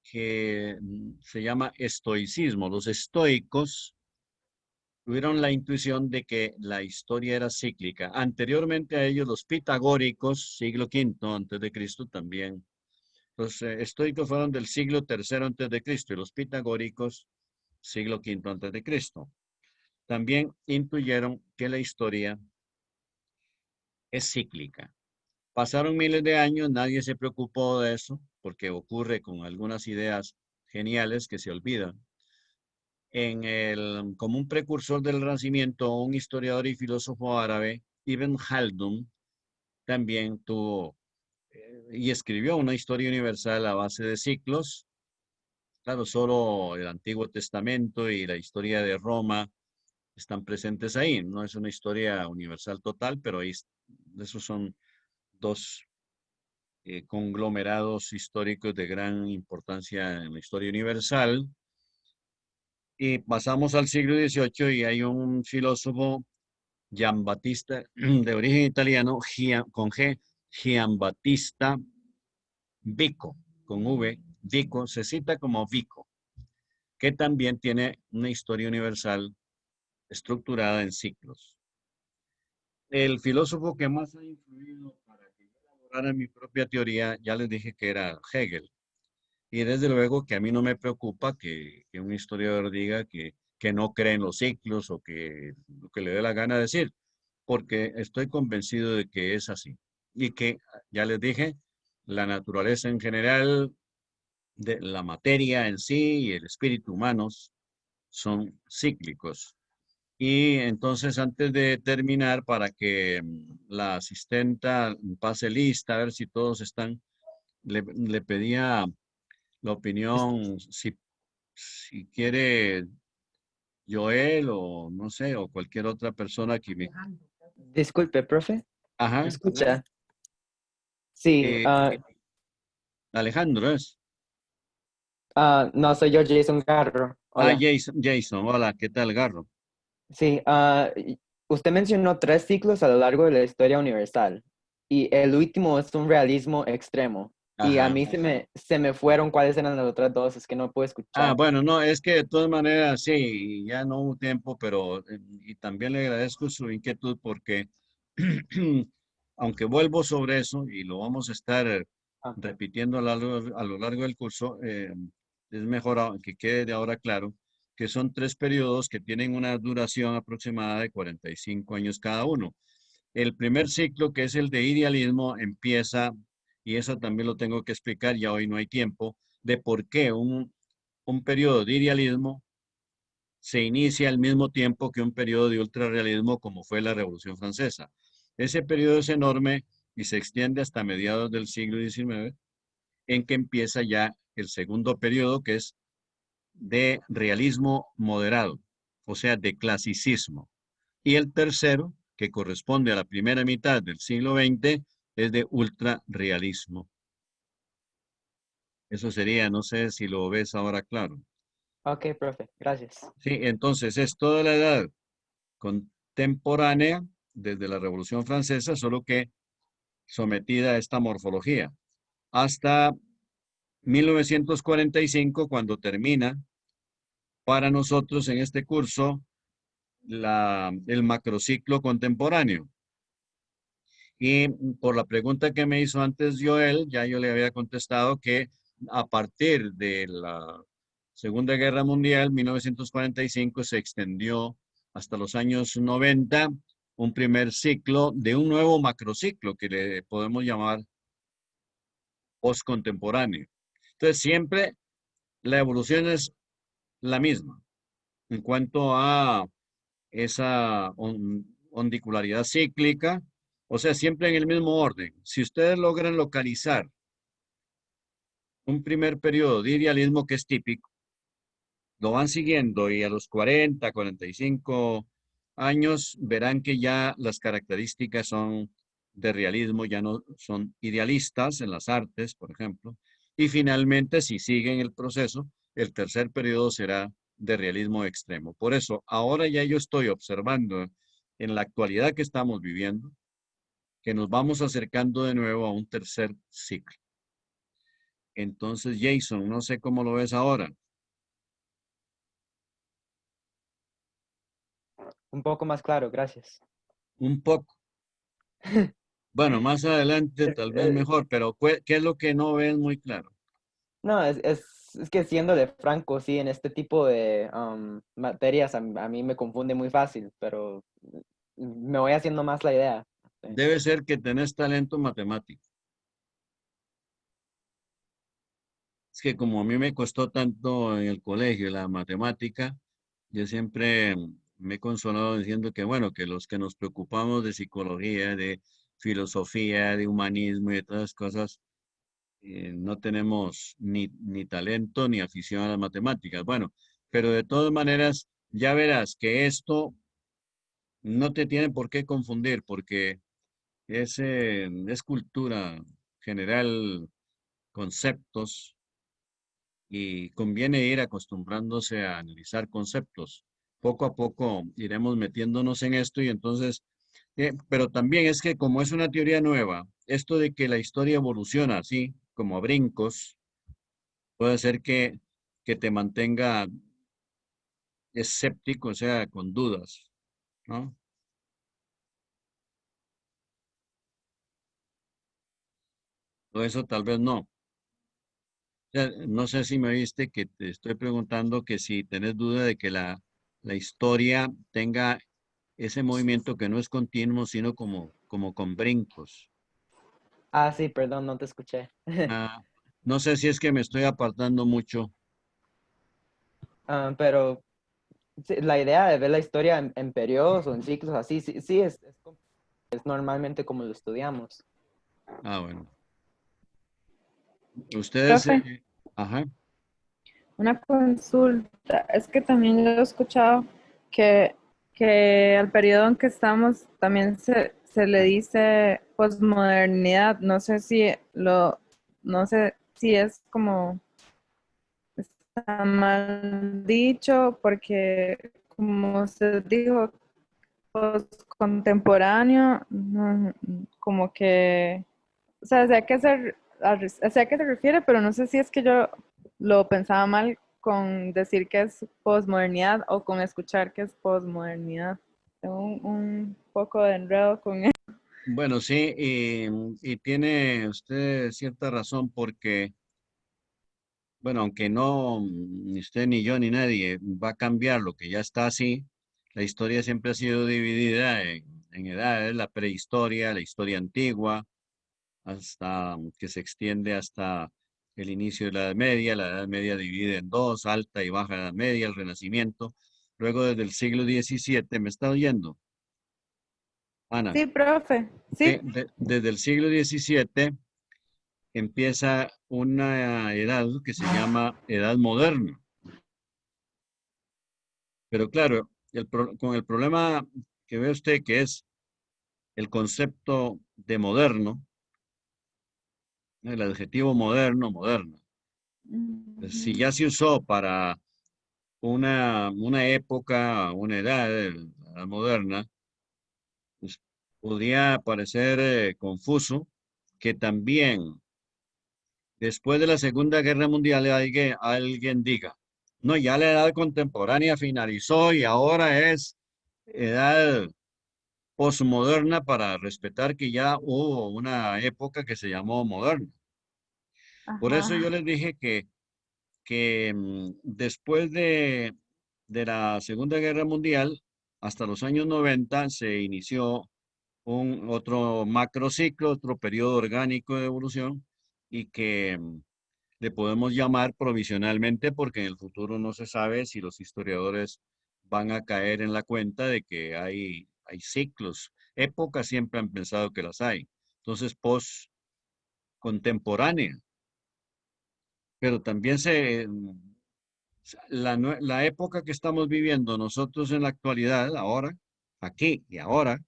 que se llama estoicismo. Los estoicos tuvieron la intuición de que la historia era cíclica. Anteriormente a ellos, los pitagóricos, siglo V antes de Cristo, también. Los estoicos fueron del siglo III antes de Cristo y los pitagóricos, siglo V antes de Cristo. También intuyeron que la historia es cíclica. Pasaron miles de años, nadie se preocupó de eso, porque ocurre con algunas ideas geniales que se olvidan. Como un precursor del Renacimiento, un historiador y filósofo árabe, Ibn Khaldun, también tuvo y escribió una historia universal a base de ciclos. Claro, solo el Antiguo Testamento y la historia de Roma están presentes ahí. No es una historia universal total, pero ahí, esos son dos conglomerados históricos de gran importancia en la historia universal. Y pasamos al siglo XVIII y hay un filósofo, Giambattista, de origen italiano, con G, Giambattista Vico, con V, Vico, se cita como Vico, que también tiene una historia universal estructurada en ciclos. El filósofo que más ha influido para que yo elaborara mi propia teoría, ya les dije que era Hegel. Y desde luego que a mí no me preocupa que un historiador diga que no cree en los ciclos o que lo que le dé la gana decir, porque estoy convencido de que es así. Y que, ya les dije, la naturaleza en general, de la materia en sí y el espíritu humanos son cíclicos. Y entonces, antes de terminar, para que la asistenta pase lista, a ver si todos están, le pedía la opinión, si quiere Joel o no sé, o cualquier otra persona que me... Disculpe, profe. ¿Me Ajá, escucha? Sí, eh, Alejandro es. no, soy yo, Jason Carro. Ah, Hola. Jason, hola, ¿qué tal, Garro? Sí, usted mencionó 3 ciclos a lo largo de la historia universal y el último es un realismo extremo. Y a Ajá. mí se me fueron cuáles eran las otras dos, es que no puedo Ah, escuchar. bueno, no, es que de todas maneras, sí, ya no hubo tiempo, pero y también le agradezco su inquietud porque aunque vuelvo sobre eso y lo vamos a estar Ah, repitiendo a lo largo del curso, es mejor que quede de ahora claro que son 3 periodos que tienen una duración aproximada de 45 años cada uno. El primer ciclo, que es el de idealismo, empieza, y eso también lo tengo que explicar, ya hoy no hay tiempo, de por qué un periodo de idealismo se inicia al mismo tiempo que un periodo de ultrarrealismo como fue la Revolución Francesa. Ese periodo es enorme y se extiende hasta mediados del siglo XIX, en que empieza ya el segundo periodo, que es de realismo moderado, o sea, de clasicismo. Y el tercero, que corresponde a la primera mitad del siglo XX, es de ultrarrealismo. Eso sería, no sé si lo ves ahora claro. ok, profe, gracias. Sí, entonces es toda la edad contemporánea desde la Revolución Francesa, solo que sometida a esta morfología, hasta 1945, cuando termina para nosotros en este curso el macrociclo contemporáneo. Y por la pregunta que me hizo antes Joel, ya yo le había contestado que a partir de la Segunda Guerra Mundial, 1945, se extendió hasta los años 90 un primer ciclo de un nuevo macrociclo que le podemos llamar postcontemporáneo. Entonces, siempre la evolución es la misma en cuanto a esa ondicularidad cíclica, o sea, siempre en el mismo orden. Si ustedes logran localizar un primer periodo de idealismo que es típico, lo van siguiendo y a los 40, 45 años verán que ya las características son de realismo, ya no son idealistas en las artes, por ejemplo. Y finalmente, si siguen el proceso, el tercer periodo será de realismo extremo. Por eso, ahora ya yo estoy observando en la actualidad que estamos viviendo, que nos vamos acercando de nuevo a un tercer ciclo. Entonces, Jason, no sé cómo lo ves ahora. Un poco más claro, gracias. Un poco. Bueno, más adelante tal vez Eh, mejor, pero ¿qué es lo que no ves muy claro? No, es que siéndole franco, sí, en este tipo de materias a mí me confunde muy fácil, pero me voy haciendo más la idea. Sí. Debe ser que tenés talento matemático. Es que como a mí me costó tanto en el colegio la matemática, yo siempre me he consolado diciendo que, bueno, que los que nos preocupamos de psicología, de filosofía, de humanismo y de todas las cosas, no tenemos ni talento ni afición a las matemáticas. Bueno, pero de todas maneras, ya verás que esto no te tiene por qué confundir, porque es cultura general, conceptos, y conviene ir acostumbrándose a analizar conceptos. Poco a poco iremos metiéndonos en esto y entonces, pero también es que como es una teoría nueva, esto de que la historia evoluciona así, como a brincos, puede ser que te mantenga escéptico, o sea, con dudas, ¿no? O eso tal vez no. Sea, no sé si me viste que te estoy preguntando que si tenés duda de que la historia tenga ese movimiento que no es continuo, sino como con brincos. Ah, sí, perdón, no te escuché. Ah, no sé si es que me estoy apartando mucho. Pero sí, la idea de ver la historia en periodos o en ciclos así, sí, sí es normalmente como lo estudiamos. Ah, bueno. Ustedes, Profe, ajá, una consulta. Es que también yo he escuchado que, que al periodo en que estamos también se le dice posmodernidad. No sé si es como está mal dicho, porque como se dijo, contemporáneo, como que, o sea, sé a qué se refiere, pero no sé si es que yo lo pensaba mal con decir que es posmodernidad o con escuchar que es posmodernidad. Tengo un poco de enredo con eso. bueno, sí, y tiene usted cierta razón porque, bueno, aunque no, ni usted ni yo ni nadie va a cambiar lo que ya está así, la historia siempre ha sido dividida en edades, la prehistoria, la historia antigua, hasta que se extiende hasta el inicio de la Edad Media divide en dos, alta y baja Edad Media, el Renacimiento, luego desde el siglo XVII, ¿me está oyendo, Ana? Sí, profe, Sí, sí. desde el siglo XVII empieza una edad que se llama Edad Moderna. Pero claro, con el problema que ve usted, que es el concepto de moderno, el adjetivo moderno, moderno. Pues, si ya se usó para una época, una edad, la edad moderna, pues, podría parecer confuso que también después de la Segunda Guerra Mundial alguien diga, no, ya la edad contemporánea finalizó y ahora es edad posmoderna para respetar que ya hubo una época que se llamó moderna. Por eso yo Ajá. les dije que después de la Segunda Guerra Mundial, hasta los años 90, se inició un otro macrociclo, otro periodo orgánico de evolución y que le podemos llamar provisionalmente porque en el futuro no se sabe si los historiadores van a caer en la cuenta de que hay ciclos. Épocas siempre han pensado que las hay. Entonces, contemporánea, pero también la época que estamos viviendo nosotros en la actualidad, ahora, aquí y ahora,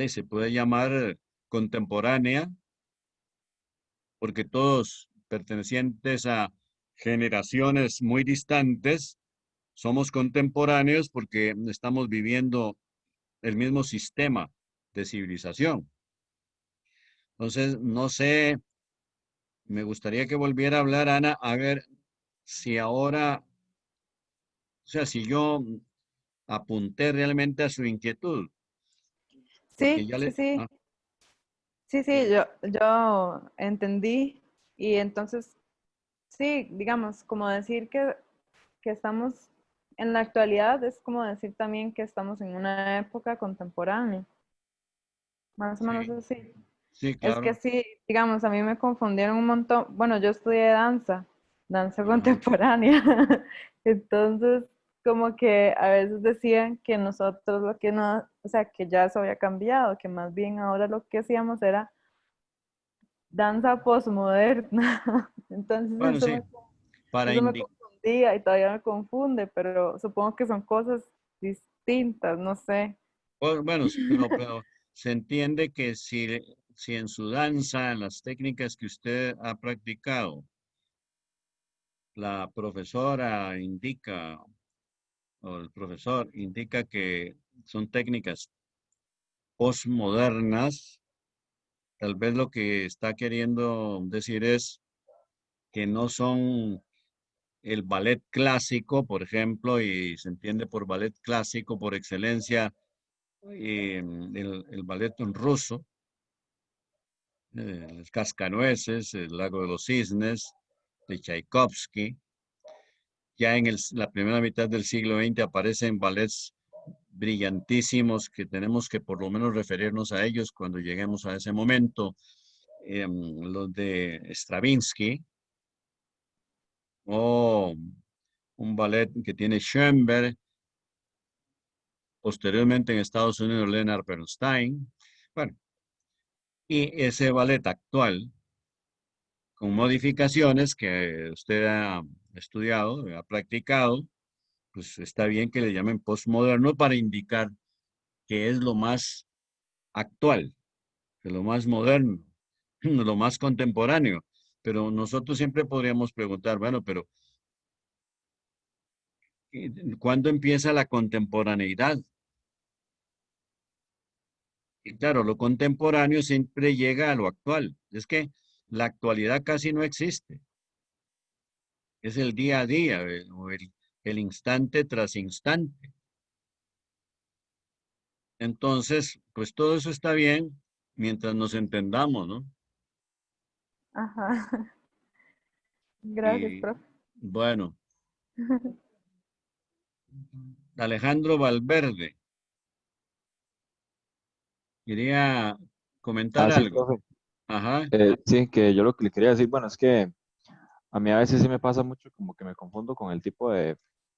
se puede llamar contemporánea porque todos pertenecientes a generaciones muy distantes, somos contemporáneos porque estamos viviendo el mismo sistema de civilización. Entonces, no sé, me gustaría que volviera a hablar, Ana, a ver si ahora, o sea, si yo apunté realmente a su inquietud. Porque Sí, ya sí, le... sí. ah, Sí, sí, yo entendí y entonces, sí, digamos, como decir que estamos en la actualidad es como decir también que estamos en una época contemporánea, más o menos sí, así. sí, Es que claro. sí, digamos, a mí me confundieron un montón. Bueno, yo estudié danza Ajá. contemporánea. Entonces, como que a veces decían que nosotros lo que no, o sea, que ya eso había cambiado, que más bien ahora lo que hacíamos era danza posmoderna. Entonces, Bueno, sí, para eso me indicar... confundía y todavía me confunde, pero supongo que son cosas distintas, no sé. Bueno, pero se entiende que si en su danza, en las técnicas que usted ha practicado, la profesora indica, o el profesor indica que son técnicas postmodernas, tal vez lo que está queriendo decir es que no son el ballet clásico, por ejemplo, y se entiende por ballet clásico por excelencia el ballet ruso, el Cascanueces, el Lago de los Cisnes, de Tchaikovsky. Ya en la primera mitad del siglo XX aparecen ballets brillantísimos que tenemos que por lo menos referirnos a ellos cuando lleguemos a ese momento. Los de Stravinsky o un ballet que tiene Schoenberg, posteriormente en Estados Unidos Leonard Bernstein. Bueno, y ese ballet actual, con modificaciones que usted ha estudiado, ha practicado, pues está bien que le llamen postmoderno para indicar que es lo más actual, que es lo más moderno, lo más contemporáneo. Pero nosotros siempre podríamos preguntar, bueno, pero ¿cuándo empieza la contemporaneidad? Y claro, lo contemporáneo siempre llega a lo actual. Es que la actualidad casi no existe. Es el día a día, o el instante tras instante. Entonces, pues todo eso está bien mientras nos entendamos, ¿no? Ajá. Gracias, Y profe. bueno, Alejandro Valverde, quería comentar Ah, sí, algo. profe. Ajá. Sí, que yo lo que le quería decir, bueno, es que a mí a veces sí me pasa mucho como que me confundo con el tipo de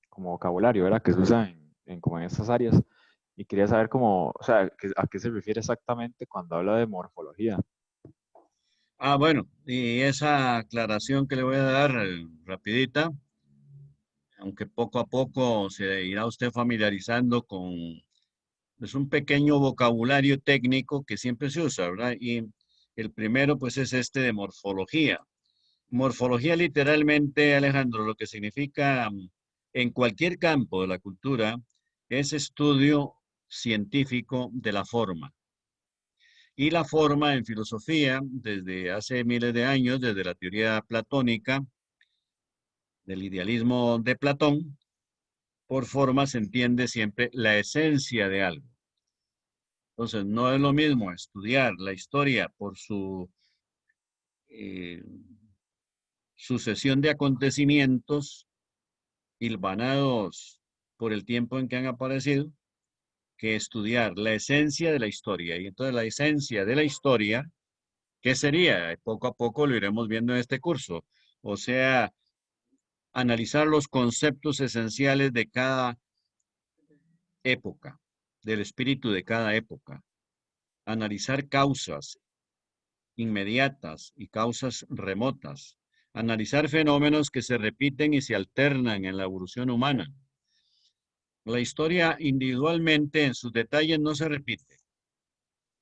como vocabulario, ¿verdad? Que se usa como en estas áreas. Y quería saber cómo, o sea, a qué se refiere exactamente cuando habla de morfología. Bueno, y esa aclaración que le voy a dar rapidita, aunque poco a poco se irá usted familiarizando con, es un pequeño vocabulario técnico que siempre se usa, ¿verdad? Y el primero, pues, es este de morfología. Morfología literalmente, Alejandro, lo que significa en cualquier campo de la cultura es estudio científico de la forma. Y la forma en filosofía, desde hace miles de años, desde la teoría platónica, del idealismo de Platón, por forma se entiende siempre la esencia de algo. Entonces, no es lo mismo estudiar la historia por su eh, sucesión de acontecimientos hilvanados por el tiempo en que han aparecido, que estudiar la esencia de la historia. Y entonces la esencia de la historia, ¿qué sería? Poco a poco lo iremos viendo en este curso. O sea, analizar los conceptos esenciales de cada época, del espíritu de cada época. Analizar causas inmediatas y causas remotas. Analizar fenómenos que se repiten y se alternan en la evolución humana. La historia individualmente en sus detalles no se repite,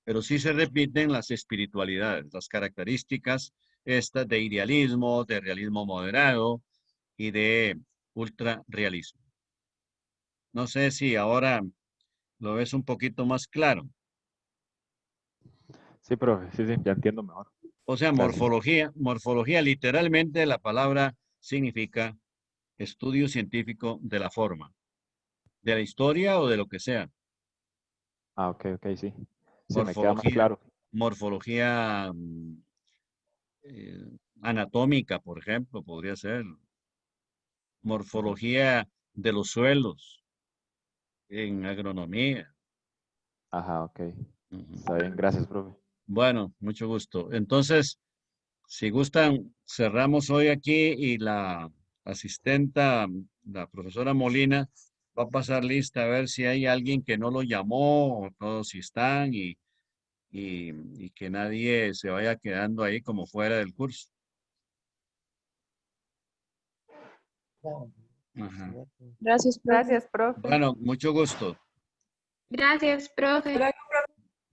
pero sí se repiten las espiritualidades, las características estas de idealismo, de realismo moderado y de ultrarrealismo. No sé si ahora lo ves un poquito más claro. Sí, profe, sí, sí, ya entiendo mejor. O sea, Gracias. morfología literalmente la palabra significa estudio científico de la forma. de la historia o de lo que sea. Ah, ok, sí. Se me queda más Morfología, claro. morfología anatómica, por ejemplo, podría ser. Morfología de los suelos en agronomía. Ajá, ok. Ujú. Está bien, gracias, profe. Bueno, mucho gusto. Entonces, si gustan, cerramos hoy aquí y la asistenta, la profesora Molina, va a pasar lista a ver si hay alguien que no lo llamó o todos si están y que nadie se vaya quedando ahí como fuera del curso. Ajá. Gracias, profe. Gracias, profe. Bueno, mucho gusto. Gracias, profe.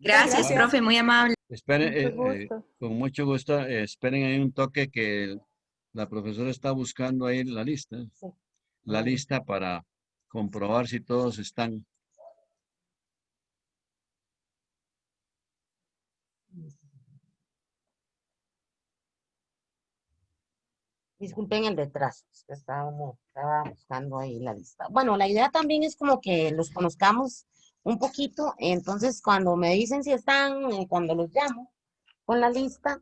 Gracias, Bueno, profe, muy amable. esperen, Mucho gusto. con mucho gusto, esperen ahí un toque que la profesora está buscando ahí Sí. la lista para comprobar si todos están. Disculpen el retraso, es que estaba buscando ahí la lista. Bueno, la idea también es como que los conozcamos un poquito, entonces cuando me dicen si están, cuando los llamo con la lista,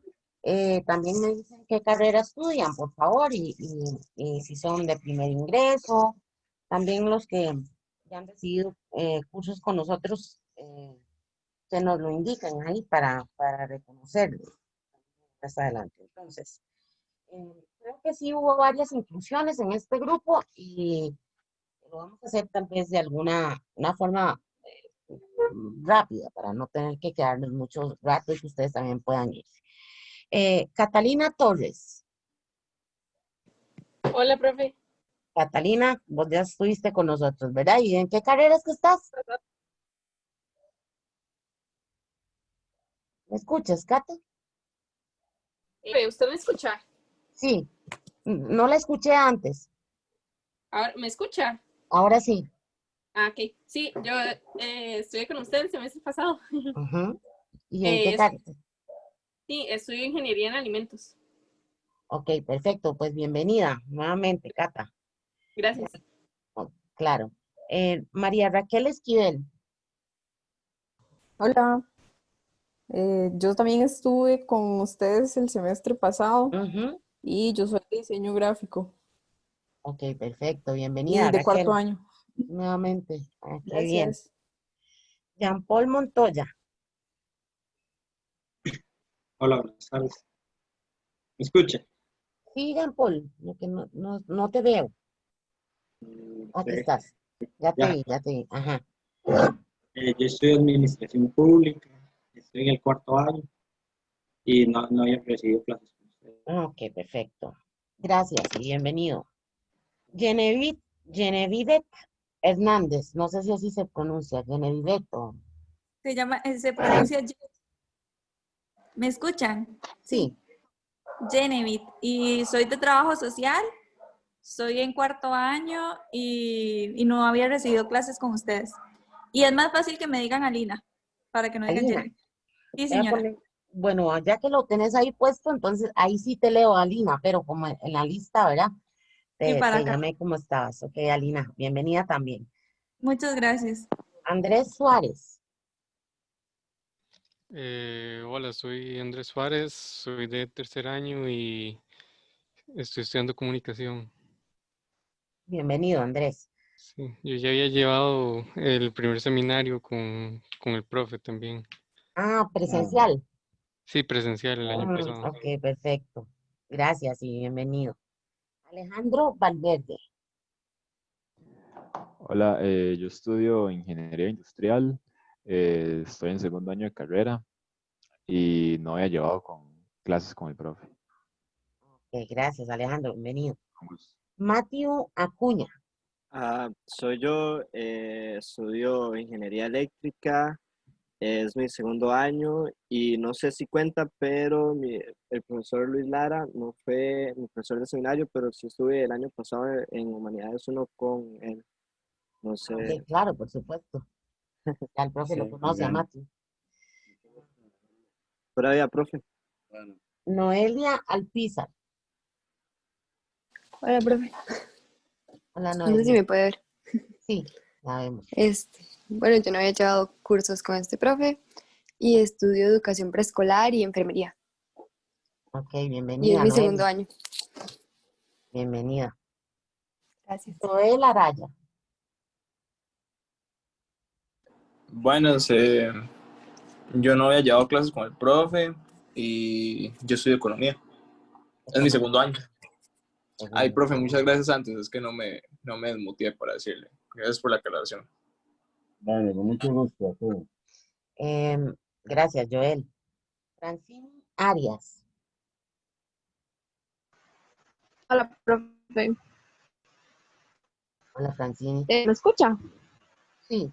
también me dicen qué carrera estudian, por favor, y si son de primer ingreso, también los que ya han recibido cursos con nosotros, que nos lo indican ahí para reconocerlos más adelante. Entonces, creo que sí hubo varias inclusiones en este grupo y lo vamos a hacer tal vez de una forma rápida para no tener que quedarnos mucho rato y que ustedes también puedan irse. Catalina Torres. Hola, profe. Catalina, vos ya estuviste con nosotros, ¿verdad? ¿Y en qué carreras que estás? ¿Me escuchas, Cata? ¿Usted me escucha? Sí, no la escuché antes, Ahora, ¿me escucha? ahora sí. Ah, ok. Sí, yo estudié con usted el semestre pasado. Ujú. ¿Y en qué Eh, carrera? sí, estudio ingeniería en alimentos. Ok, perfecto, pues bienvenida nuevamente, Cata. Gracias. Oh, claro. María Raquel Esquivel. Hola, yo también estuve con ustedes el semestre pasado Ujú. y yo soy de diseño gráfico Ok, perfecto, y bienvenida, de cuarto Raquel, año. nuevamente. Ah, qué bien. Gracias. Jean Paul Montoya. Hola, buenas tardes. ¿Me escucha? Sí, Jean Paul, lo que no te veo. Aquí Sí, estás. Ya te ya. vi, ya te vi. Ajá. Yo estudio administración pública, estoy en el cuarto año y no había recibido clases con ustedes. Ok, perfecto. Gracias y bienvenido. Genevieve Hernández, no sé si así se pronuncia, Genevieve. Se pronuncia, ¿me escuchan? Sí, Sí, Genevieve. Y soy de trabajo social, soy en cuarto año y no había recibido clases con ustedes. Y es más fácil que me digan Alina, para que no digan Alina. Genevieve. Sí, Voy a señora. poner- bueno, ya que lo tenés ahí puesto, entonces ahí sí te leo, Alina, pero como en la lista, ¿verdad? Y para Te acá. llamé como estabas. Ok, Alina, bienvenida también. Muchas gracias. Andrés Suárez. Hola, soy Andrés Suárez, soy de tercer año y estoy estudiando comunicación. Bienvenido, Andrés. Sí, yo ya había llevado el primer seminario con el profe también. Ah, presencial. Sí, presencial el año pasado. Ok, perfecto. Gracias y bienvenido. Alejandro Valverde. Hola, yo estudio ingeniería industrial, estoy en segundo año de carrera y no había llevado clases con el profe. Ok, gracias, Alejandro, bienvenido. Con gusto. Matthew Acuña. Soy yo, estudio ingeniería eléctrica, es mi segundo año y no sé si cuenta, pero el profesor Luis Lara no fue mi profesor de seminario, pero sí estuve el año pasado en Humanidades 1 con él. No sé, Ok, claro, por supuesto. Ya el profe lo sí. conoce a Matthew. Todavía, profe. Bueno, Noelia Alpizar. Hola, profe. Hola, No sé si Noelia. me puede ver. Sí, Sabemos. Bueno, yo no había llevado cursos con este profe y estudio educación preescolar y enfermería. Ok, Y es bienvenida, mi Noel. segundo año. Bienvenida. Gracias. Noel Araya. Bueno, yo no había llevado clases con el profe y yo estudio economía. Es mi segundo año. Ay, profe, muchas gracias antes. Es que no me desmuteé para decirle. Gracias por la aclaración. Vale, con mucho gusto a todos. Gracias, Joel. Francine Arias. Hola, profe. Hola, Francine. ¿Me escucha? Sí.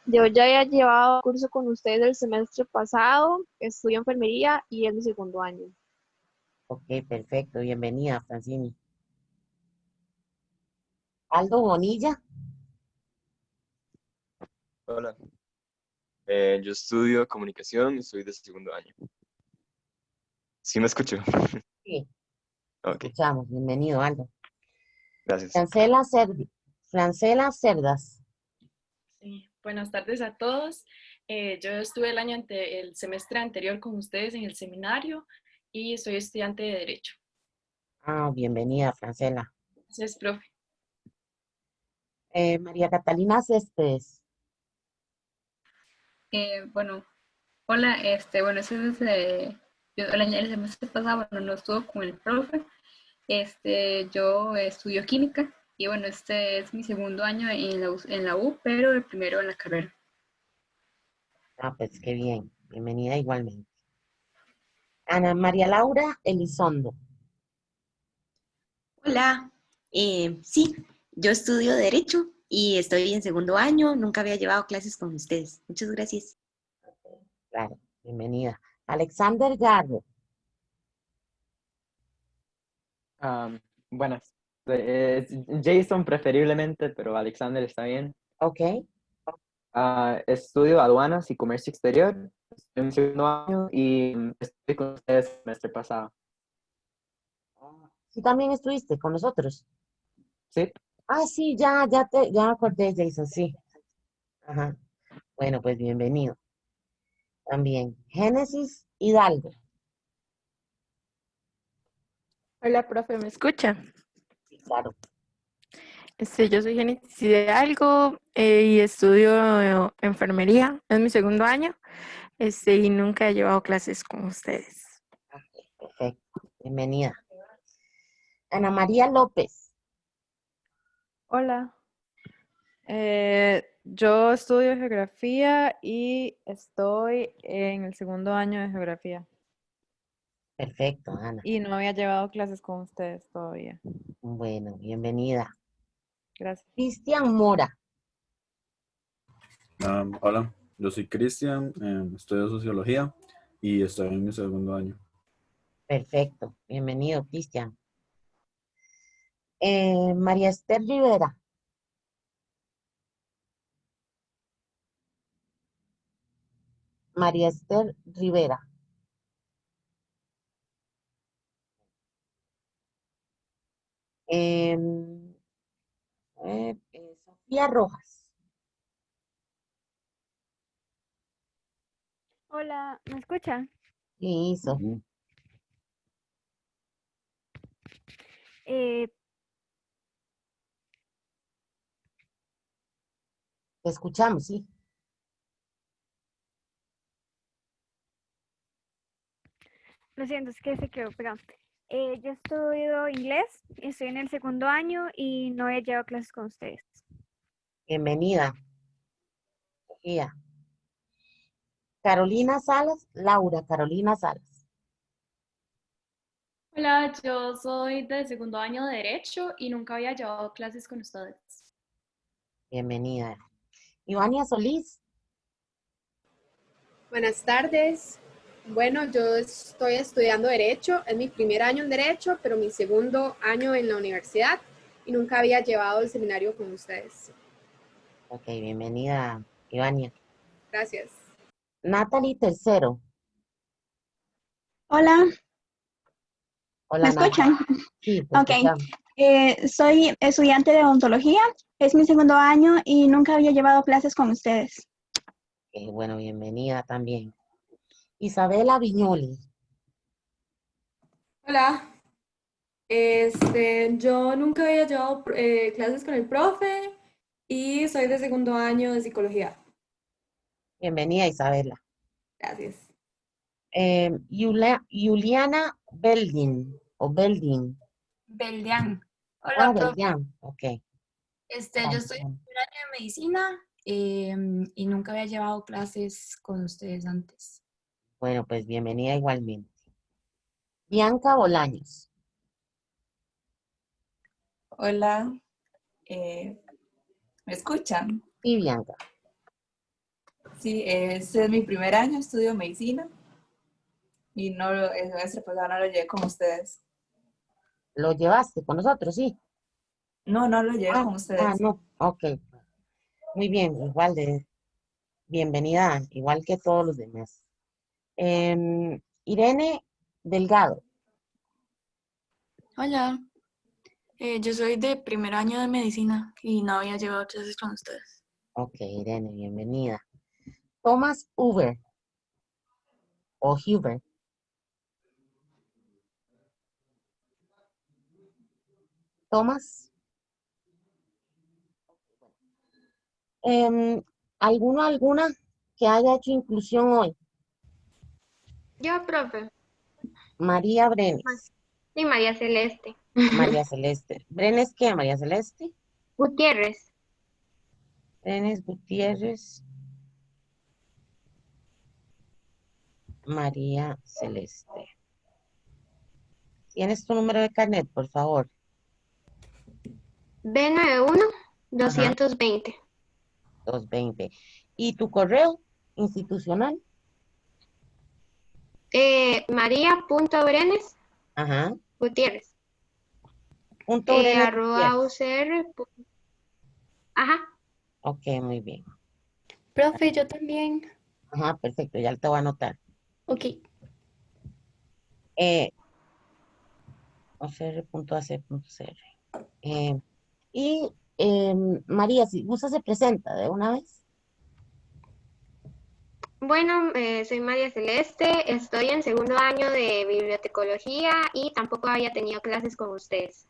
Yo ya había llevado curso con ustedes el semestre pasado, estudio enfermería y es mi segundo año. Ok, perfecto. Bienvenida, Francine. Aldo Bonilla. Hola, yo estudio comunicación y soy de segundo año. ¿Sí me escucho? Sí, Ok, escuchamos. Bienvenido, Aldo. gracias. Francela Cerdas. Sí, buenas tardes a todos. Yo estuve el semestre anterior con ustedes en el seminario y soy estudiante de Derecho. Bienvenida, Francela. Gracias, profe. María Catalina Céspedes. Bueno, hola, bueno, yo el semestre pasado, bueno, no estuve con el profe, yo estudio química y bueno, este es mi segundo año en la U, pero el primero en la carrera. Pues qué bien. Bienvenida igualmente. Ana María Laura Elizondo. Hola, sí, yo estudio Derecho y estoy en segundo año, nunca había llevado clases con ustedes. Muchas gracias. Claro, bienvenida. Alexander Garro. Buenas. Es Jason preferiblemente, pero Alexander está bien. Ok. Estudio aduanas y comercio exterior. Estoy en mi segundo año y estoy con ustedes el semestre pasado. ¿Sí también estuviste con nosotros? Sí. Sí, ya me acordé, Jason, sí. Ajá. Bueno, pues bienvenido. También. Génesis Hidalgo. Hola, profe, ¿me escucha? Sí, claro. Yo soy Génesis Hidalgo y estudio enfermería. Es mi segundo año y nunca he llevado clases con ustedes. Perfecto. Bienvenida. Ana María López. Hola. Yo estudio geografía y estoy en el segundo año de geografía. Perfecto, Ana. Y no había llevado clases con ustedes todavía. Bueno, bienvenida. Gracias. Cristian Mora. Hola, yo soy Cristian, estudio sociología y estoy en mi segundo año. Perfecto. Bienvenido, Cristian. María Esther Rivera. María Esther Rivera. Sofía Rojas. Hola, ¿me escucha? Sí, Eh, Te escuchamos, sí. lo siento, es que se quedó pegado. Yo estudio inglés, estoy en el segundo año y no he llevado clases con ustedes. Bienvenida, Sofía. Carolina Salas, Laura Carolina Salas. Hola, yo soy de segundo año de Derecho y nunca había llevado clases con ustedes. Bienvenida. Ivania Solís. Buenas tardes. Bueno, yo estoy estudiando Derecho, es mi primer año en Derecho, pero mi segundo año en la universidad y nunca había llevado el seminario con ustedes. Ok, bienvenida, Ivania. Gracias. Natalie Tercero. Hola, Hola, ¿me escuchan? Natalie. Sí, te Ok. escuchamos. Soy estudiante de odontología, es mi segundo año y nunca había llevado clases con ustedes. Bueno, bienvenida también. Isabela Viñoli. Hola, yo nunca había llevado clases con el profe y soy de segundo año de psicología. Bienvenida, Isabela. Gracias. Juliana Beldin o Beldin. Beldián. Ah, Hola, profe. Beldian. Ok. Yo estoy en primer año de medicina y nunca había llevado clases con ustedes antes. Bueno, pues bienvenida igualmente. Bianca Bolaños. Hola, ¿me escuchan? Sí, Bianca. Sí, este es mi primer año, estudio medicina y no, el semestre pasado no lo llevé con ustedes. ¿Lo llevaste con nosotros? Sí. No, no lo llevé con ustedes. No. Ok. Muy bien, igual de bienvenida, igual que todos los demás. Irene Delgado. Hola, yo soy de primer año de medicina y no había llevado clases con ustedes. Ok, Irene, bienvenida. Thomas Huber o Huber. Thomas. ¿Alguna que haya hecho inclusión hoy? Yo, profe. María Brenes. Sí, María Celeste. María Celeste. ¿Brenes qué, María Celeste? Gutiérrez. Brenes Gutiérrez. María Celeste. ¿Tienes tu número de carnet, por favor? B91-220. 220. ¿Y tu correo institucional? María.brenes Ajá. Gutiérrez. Punto Brenes @ Gutiérrez. UCR. Ajá. Ok, muy bien. Profe, yo también. Ajá, perfecto, ya te voy a anotar. Ok. ocr.ac.cr. María, si gusta se presenta de una vez. Bueno, soy María Celeste, estoy en segundo año de bibliotecología y tampoco había tenido clases con ustedes.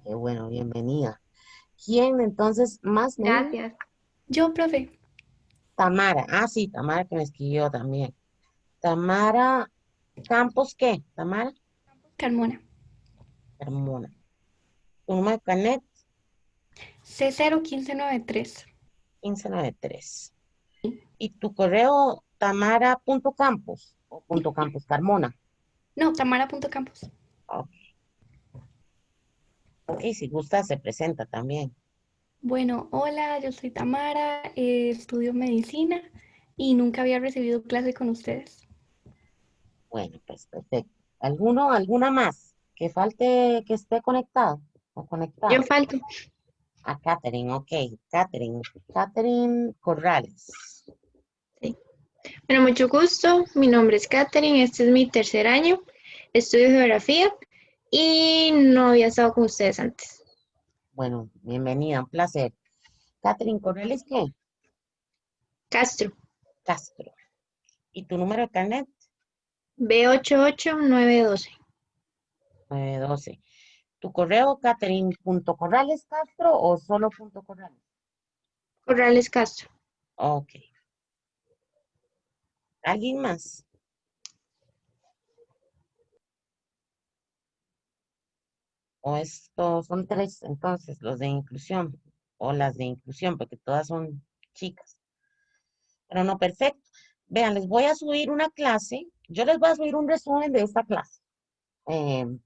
Qué bueno, bienvenida. ¿Quién entonces más? Gracias. Yo, profe. Tamara. Ah, sí, Tamara que me escribió también. Tamara Campos, ¿qué? Tamara Carmona. Carmona. ¿Tu número de carnet? C01593. 1593. ¿Y tu correo tamara.campos o .campos Carmona? No, tamara.campos. Ok. Ok, si gusta se presenta también. Bueno, hola, yo soy Tamara, estudio medicina y nunca había recibido clase con ustedes. Bueno, pues perfecto. ¿Alguna más que falte que esté conectado o conectada? Yo falto. A Catherine, ok. Catherine Corrales. Bueno, mucho gusto. Mi nombre es Katherine, este es mi tercer año. Estudio geografía y no había estado con ustedes antes. Bueno, bienvenida, un placer. Catherine Corrales, ¿qué? Castro. Castro. ¿Y tu número de carnet? B88912. 912. ¿Tu correo, Catherine.corralescastro o solo .corrales? Corrales Castro. Ok. ¿Alguien más? O estos son tres, entonces, los de inclusión o las de inclusión, porque todas son chicas. Pero no, perfecto. Vean, les voy a subir una clase. Yo les voy a subir un resumen de esta clase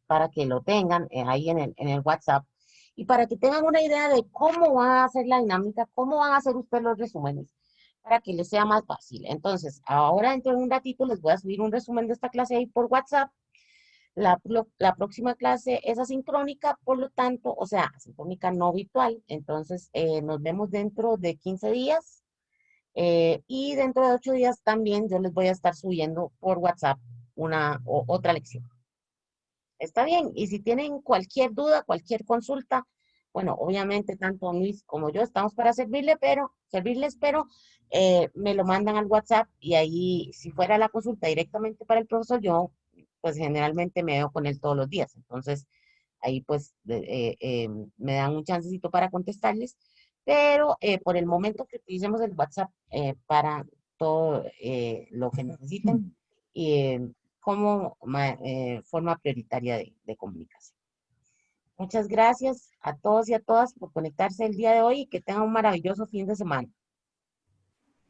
para que lo tengan ahí en el WhatsApp y para que tengan una idea de cómo va a ser la dinámica, cómo van a hacer ustedes los resúmenes, para que les sea más fácil. Entonces, ahora dentro de un ratito les voy a subir un resumen de esta clase ahí por WhatsApp. La próxima clase es asincrónica, por lo tanto, o sea, asincrónica no virtual. Entonces, nos vemos dentro de 15 días y dentro de 8 días también yo les voy a estar subiendo por WhatsApp otra lección. Está bien, y si tienen cualquier duda, cualquier consulta, bueno, obviamente tanto Luis como yo estamos para servirles, pero me lo mandan al WhatsApp y ahí, si fuera la consulta directamente para el profesor, yo pues generalmente me veo con él todos los días. Entonces, ahí pues me dan un chancecito para contestarles, pero por el momento que utilicemos el WhatsApp para todo lo que necesiten y como forma prioritaria de comunicación. Muchas gracias a todos y a todas por conectarse el día de hoy y que tengan un maravilloso fin de semana.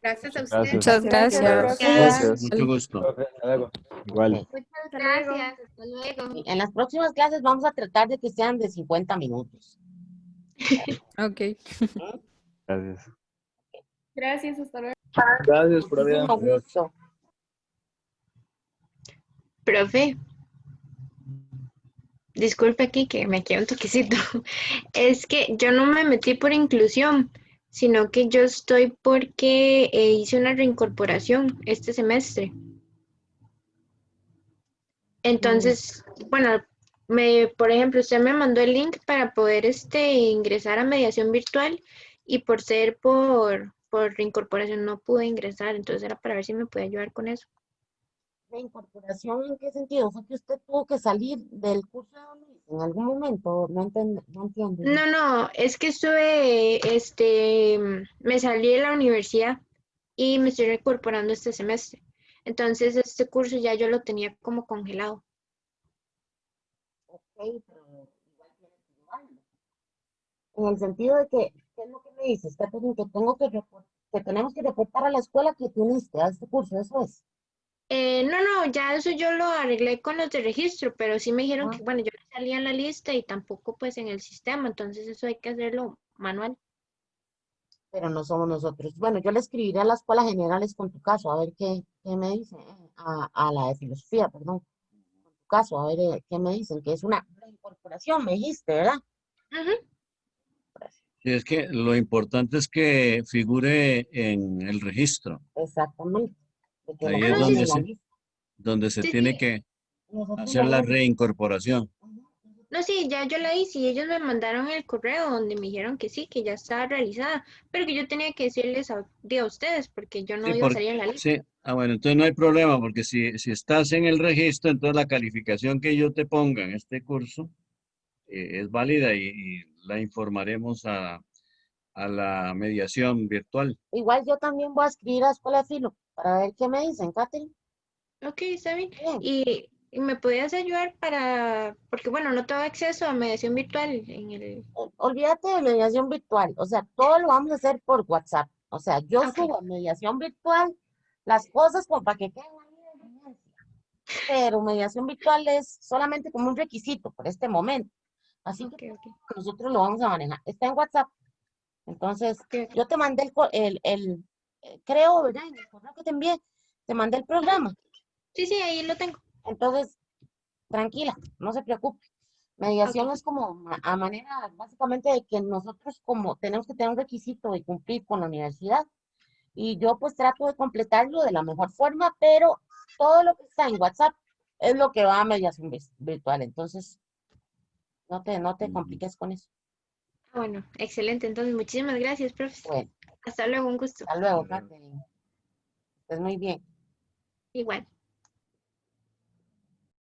Gracias a Muchas ustedes. Muchas gracias. Gracias. Mucho gusto. Profe, hasta luego. Igual. Ok. Muchas gracias. Hasta luego. En las próximas clases vamos a tratar de que sean de 50 minutos. Ok. Gracias. Gracias, hasta luego. Gracias por haber. Muchísimo gusto. Profe, disculpe aquí que me quedé un toquecito. Es que yo no me metí por inclusión, sino que yo estoy porque hice una reincorporación este semestre. Entonces, bueno, por ejemplo, usted me mandó el link para poder ingresar a mediación virtual y por ser por reincorporación no pude ingresar, entonces era para ver si me puede ayudar con eso. ¿De incorporación en qué sentido? ¿Fue que usted tuvo que salir del curso de Don Luis en algún momento? No entiendo. No, es que me salí de la universidad y me estoy reincorporando este semestre. Entonces, este curso ya yo lo tenía como congelado. Ok, pero igual tiene que llevarlo. En el sentido de que, ¿qué es lo que me dices? Catherine, que tenemos que reportar a la escuela que tú uniste a este curso, eso es. No, ya eso yo lo arreglé con los de registro, pero sí me dijeron que, bueno, yo no salía en la lista y tampoco pues en el sistema, entonces eso hay que hacerlo manual. Pero no somos nosotros. Bueno, yo le escribiré a las escuelas generales con tu caso, a ver qué me dicen, a la de filosofía, perdón, con tu caso, a ver qué me dicen, que es una reincorporación, me dijiste, ¿verdad? Sí, es que lo importante es que figure en el registro. Exactamente. De que Ahí lo es pongan en la lista. donde se tiene que Nosotros hacer la vamos- reincorporación. No, sí, ya yo la hice y ellos me mandaron el correo donde me dijeron que sí, que ya estaba realizada, pero que yo tenía que decirles a ustedes porque yo no Sí, iba a salir en la lista. sí. Bueno, entonces no hay problema, porque si estás en el registro, entonces la calificación que yo te ponga en este curso es válida y la informaremos a la mediación virtual. Igual yo también voy a escribir a Escuela de Filo para ver qué me dicen, Catherine. Ok, está bien. Y me podías ayudar porque bueno, no tengo acceso a mediación virtual en el... Olvídate de mediación virtual, o sea, todo lo vamos a hacer por WhatsApp. O sea, yo subo a mediación virtual las cosas como para que queden ahí de evidencia. Pero mediación virtual es solamente como un requisito por este momento. Así que nosotros lo vamos a manejar. Está en WhatsApp. Entonces, yo te mandé creo, ¿verdad? En el correo que te envié, te mandé el programa. Sí, ahí lo tengo. Entonces, tranquila, no se preocupe. Mediación es como a manera, básicamente, de que nosotros como tenemos que tener un requisito de cumplir con la universidad. Y yo pues trato de completarlo de la mejor forma, pero todo lo que está en WhatsApp es lo que va a mediación virtual. Entonces, no te compliques con eso. Bueno, excelente. Entonces, muchísimas gracias, profe. Bueno. Hasta luego, un gusto. Hasta luego, Catherine. Estés muy bien. Igual.